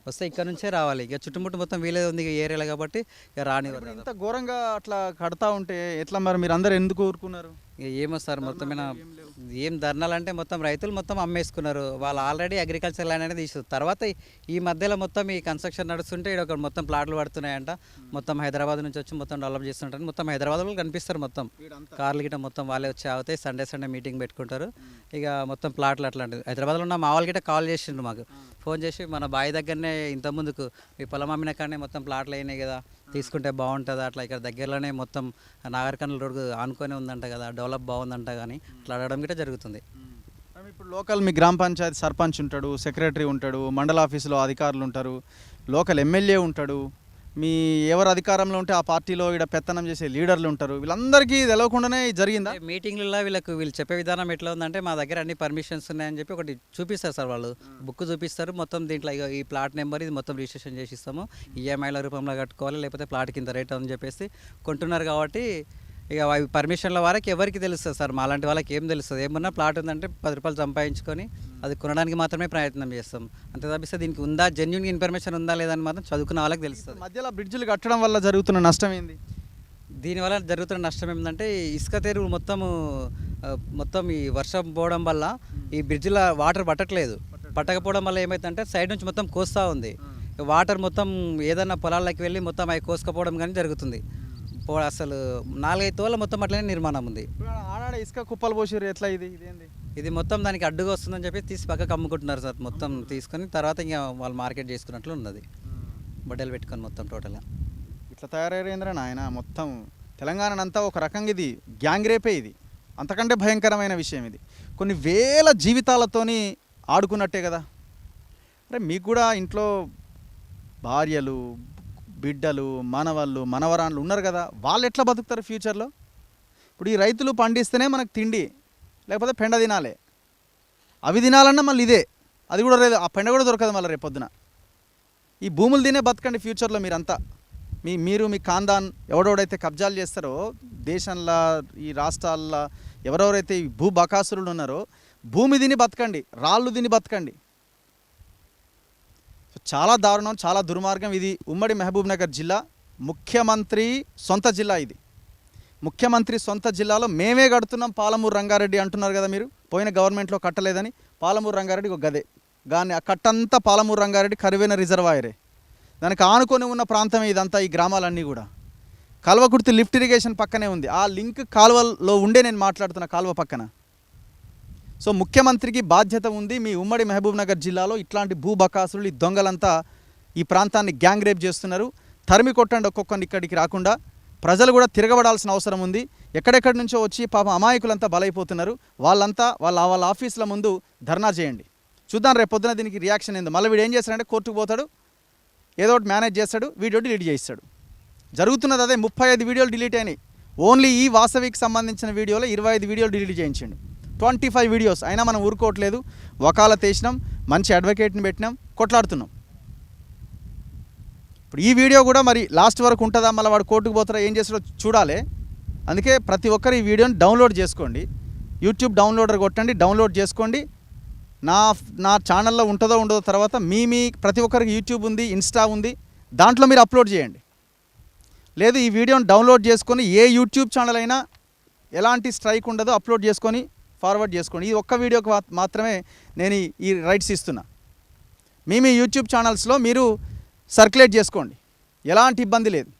వస్తే ఇక్కడ నుంచే రావాలి. ఇక చుట్టుముట్టు మొత్తం వీలేదు ఉంది ఏరియాలో కాబట్టి ఇక రాని. ఇంత ఘోరంగా అట్లా కడతా ఉంటే ఎట్లా మరి? మీరు అందరు ఎందుకు ఊరుకున్నారు? ఇక ఏమో సార్, మొత్తం ఏం ధర్నాలు అంటే మొత్తం రైతులు మొత్తం అమ్మేసుకున్నారు. వాళ్ళు ఆల్రెడీ అగ్రికల్చర్ ల్యాండ్ అనేది తీసుకోరు. తర్వాత ఈ మధ్యలో మొత్తం ఈ కన్స్ట్రక్షన్ నడుస్తుంటే ఇక్కడ మొత్తం ప్లాట్లు పడుతున్నాయంట. మొత్తం హైదరాబాద్ నుంచి వచ్చి మొత్తం డెవలప్ చేస్తుంటారు. మొత్తం హైదరాబాద్లో కనిపిస్తారు మొత్తం కార్లు గిట్ట మొత్తం వాళ్ళే వచ్చి అవుతాయి. సండే మీటింగ్ పెట్టుకుంటారు. ఇక మొత్తం ప్లాట్లు అట్లాంటివి. హైదరాబాద్లో ఉన్న మా వాళ్ళు గిట్ట కాల్ చేసిండ్రు మాకు, ఫోన్ చేసి మన బావి దగ్గరనే ఇంతకుముందుకు మీ పొలం అమ్మిన కానీ మొత్తం ప్లాట్లు అయినాయి కదా, తీసుకుంటే బాగుంటుంది అట్లా. ఇక్కడ దగ్గరలోనే మొత్తం నాగర్కర్నూలు రోడ్డు ఆనుకొని ఉందంట కదా, డెవలప్ బాగుందంట కానీ అట్లా అడగడం గిట్ట జరుగుతుంది. ఇప్పుడు లోకల్ మీ గ్రామ పంచాయతీ సర్పంచ్ ఉంటాడు, సెక్రటరీ ఉంటాడు, మండల ఆఫీసులో అధికారులు ఉంటారు, లోకల్ ఎమ్మెల్యే ఉంటాడు, మీ ఎవరు అధికారంలో ఉంటే ఆ పార్టీలో ఇక్కడ పెత్తనం చేసే లీడర్లు ఉంటారు. వీళ్ళందరికీ తెలియకుండానే జరిగిందా? మీటింగ్లలో వీళ్ళు చెప్పే విధానం ఎట్లా ఉందంటే మా దగ్గర అన్ని పర్మిషన్స్ ఉన్నాయని చెప్పి ఒకటి చూపిస్తారు సార్. వాళ్ళు బుక్ చూపిస్తారు మొత్తం. దీంట్లో ఈ ప్లాట్ నెంబర్ ఇది మొత్తం రిజిస్ట్రేషన్ చేసి ఇస్తాము, ఈఎంఐల రూపంలో కట్టుకోవాలి, లేకపోతే ప్లాట్ కింద రేట్ అని చెప్పేసి కొంటున్నారు. కాబట్టి ఇక అవి పర్మిషన్ల వారికి ఎవరికి తెలుస్తుంది సార్, మా లాంటి వాళ్ళకి ఏం తెలుస్తుంది? ఏమన్నా ప్లాట్ ఉందంటే 10 రూపాయలు సంపాదించుకొని అది కొనడానికి మాత్రమే ప్రయత్నం చేస్తాం. అంతే తప్పిస్తే దీనికి ఉందా జెన్యూన్ ఇన్ఫర్మేషన్ ఉందా లేదని మాత్రం చదువుకున్న వాళ్ళకి తెలుస్తుంది. మధ్యలో బ్రిడ్జిలు కట్టడం వల్ల జరుగుతున్న నష్టం ఏంది? దీనివల్ల జరుగుతున్న నష్టం ఏంటంటే ఇసుక తెరువు మొత్తం ఈ వర్షం పోవడం వల్ల ఈ బ్రిడ్జిల వాటర్ పట్టకపోవడం వల్ల ఏమైందంటే సైడ్ నుంచి మొత్తం కోస్తూ ఉంది. వాటర్ మొత్తం ఏదన్నా పొలాల్లోకి వెళ్ళి మొత్తం అవి కోసుకపోవడం కానీ జరుగుతుంది. అసలు 4-5 తోళ్ళ మొత్తం అట్లనే నిర్మాణం ఉంది. ఆడాడ ఆడ ఇసుక కుప్పలు పోసిర్రు, ఎట్లా ఇదేంది? ఇది మొత్తం దానికి అడ్డుగా వస్తుందని చెప్పి తీసి పక్కకు అమ్ముకుంటున్నారు సార్. మొత్తం తీసుకొని తర్వాత ఇంకా వాళ్ళు మార్కెట్ చేసుకున్నట్లు ఉన్నది. బట్టలు పెట్టుకొని మొత్తం టోటల్గా ఇట్లా తయారయ్యేంద్ర నాయన. మొత్తం తెలంగాణనంతా ఒక రకంగా ఇది గ్యాంగ్ రేపే. ఇది అంతకంటే భయంకరమైన విషయం. ఇది కొన్ని వేల జీవితాలతోని ఆడుకున్నట్టే కదా. అరే మీకు కూడా ఇంట్లో భార్యలు, బిడ్డలు, మనవళ్ళు, మనవరాళ్ళు ఉన్నారు కదా, వాళ్ళు ఎట్లా బతుకుతారు ఫ్యూచర్లో? ఇప్పుడు ఈ రైతులు పండిస్తేనే మనకు తిండి, లేకపోతే పెండ తినాలి. అవి తినాలన్నా మళ్ళీ ఇదే, అది కూడా లేదు. ఆ పెండ కూడా దొరకదు మళ్ళీ రేపొద్దున. ఈ భూములు తినే బతకండి ఫ్యూచర్లో మీరంతా. మీరు మీ ఖాందాన్ ఎవడెవడైతే కబ్జాలు చేస్తారో దేశంలో, ఈ రాష్ట్రాల్లో ఎవరెవరైతే ఈ భూ బకాసురులు ఉన్నారో, భూమి తిని బతకండి, రాళ్ళు తిని బతకండి. చాలా దారుణం, చాలా దుర్మార్గం. ఇది ఉమ్మడి మహబూబ్ నగర్ జిల్లా, ముఖ్యమంత్రి సొంత జిల్లా. ఇది ముఖ్యమంత్రి సొంత జిల్లాలో మేమే కడుతున్నాం పాలమూరు రంగారెడ్డి అంటున్నారు కదా మీరు. పోయిన గవర్నమెంట్లో కట్టలేదని పాలమూరు రంగారెడ్డి ఒక గదే, కానీ ఆ కట్టంతా పాలమూరు రంగారెడ్డి కరువైన రిజర్వాయరే. దానికి ఆనుకొని ఉన్న ప్రాంతమే ఇదంతా, ఈ గ్రామాలన్నీ కూడా. కల్వకుర్తి లిఫ్ట్ ఇరిగేషన్ పక్కనే ఉంది. ఆ లింక్ కాలువలో ఉండే నేను మాట్లాడుతున్న కాలువ పక్కన. సో ముఖ్యమంత్రికి బాధ్యత ఉంది. మీ ఉమ్మడి మహబూబ్ నగర్ జిల్లాలో ఇట్లాంటి భూబకాసులు, ఈ దొంగలంతా ఈ ప్రాంతాన్ని గ్యాంగ్ రేప్ చేస్తున్నారు. తరిమి కొట్టండి ఒక్కొక్కరిని ఇక్కడికి రాకుండా. ప్రజలు కూడా తిరగబడాల్సిన అవసరం ఉంది. ఎక్కడెక్కడి నుంచో వచ్చి పాపం అమాయకులంతా బలైపోతున్నారు. వాళ్ళంతా వాళ్ళ ఆఫీసుల ముందు ధర్నా చేయండి. చూద్దాం రేపు పొద్దున దీనికి రియాక్షన్ ఏందో. మళ్ళీ వీడు ఏం చేస్తాడంటే కోర్టుకు పోతాడు, ఏదో ఒకటి మేనేజ్ చేస్తాడు, వీడియో డిలీట్ చేయిస్తాడు. జరుగుతున్నది అదే. 35 వీడియోలు డిలీట్ అయినాయి. ఓన్లీ ఈ వాసవికి సంబంధించిన వీడియోలో 25 వీడియోలు డిలీట్ చేయించండి. 25 వీడియోస్ అయినా మనం ఊరుకోవట్లేదు. వకాలత్ వేసినాం, మంచి అడ్వకేట్ని పెట్టినాం, కొట్లాడుతున్నాం. ఇప్పుడు ఈ వీడియో కూడా మరి లాస్ట్ వరకు ఉంటుందా, మళ్ళీ వాడు కోర్టుకు పోతారా, ఏం చేస్తాడో చూడాలి. అందుకే ప్రతి ఒక్కరు ఈ వీడియోని డౌన్లోడ్ చేసుకోండి. యూట్యూబ్ డౌన్లోడర్ కొట్టండి, డౌన్లోడ్ చేసుకోండి. నా ఛానల్లో ఉంటుందో ఉండదో తర్వాత మీ ప్రతి ఒక్కరికి యూట్యూబ్ ఉంది, ఇన్స్టా ఉంది, దాంట్లో మీరు అప్లోడ్ చేయండి. లేదు ఈ వీడియోని డౌన్లోడ్ చేసుకొని ఏ యూట్యూబ్ ఛానల్ అయినా ఎలాంటి స్ట్రైక్ ఉండదో అప్లోడ్ చేసుకొని ఫార్వర్డ్ చేసుకోండి. ఈ ఒక్క వీడియోకి మాత్రమే నేను ఈ రైట్స్ ఇస్తున్నా. మీ యూట్యూబ్ ఛానల్స్లో మీరు సర్క్యులేట్ చేసుకోండి, ఎలాంటి ఇబ్బంది లేదు.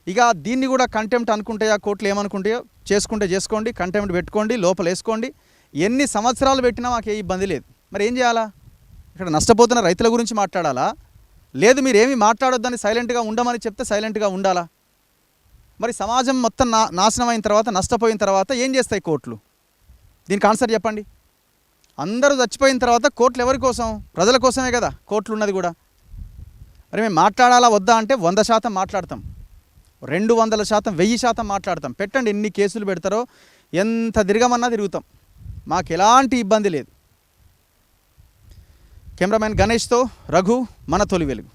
ఇక దీన్ని కూడా కంటెంప్ట్ అనుకుంటాయా కోర్టులు ఏమనుకుంటాయో చేసుకోండి, కంటెంప్ట్ పెట్టుకోండి, లోపల వేసుకోండి. ఎన్ని సంవత్సరాలు పెట్టినా మాకు ఏ ఇబ్బంది లేదు. మరి ఏం చేయాలా? ఇక్కడ నష్టపోతున్న రైతుల గురించి మాట్లాడాలా? లేదు మీరు ఏమీ మాట్లాడొద్దని సైలెంట్గా ఉండమని చెప్తే సైలెంట్గా ఉండాలా? మరి సమాజం మొత్తం నాశనం అయిన తర్వాత, నష్టపోయిన తర్వాత ఏం చేస్తాయి కోర్టులు? దీనికి ఆన్సర్ చెప్పండి. అందరూ చచ్చిపోయిన తర్వాత కోర్టులు ఎవరి కోసం? ప్రజల కోసమే కదా కోర్టులు ఉన్నది కూడా. మరి మేము మాట్లాడాలా వద్దా అంటే 100% మాట్లాడతాం, 200%, 1000% మాట్లాడతాం. పెట్టండి, ఎన్ని కేసులు పెడతారో, ఎంత తిరగమన్నా తిరుగుతాం, మాకు ఎలాంటి ఇబ్బంది లేదు. కెమెరామెన్ గణేష్తో రఘు, మన తొలి వెలుగు.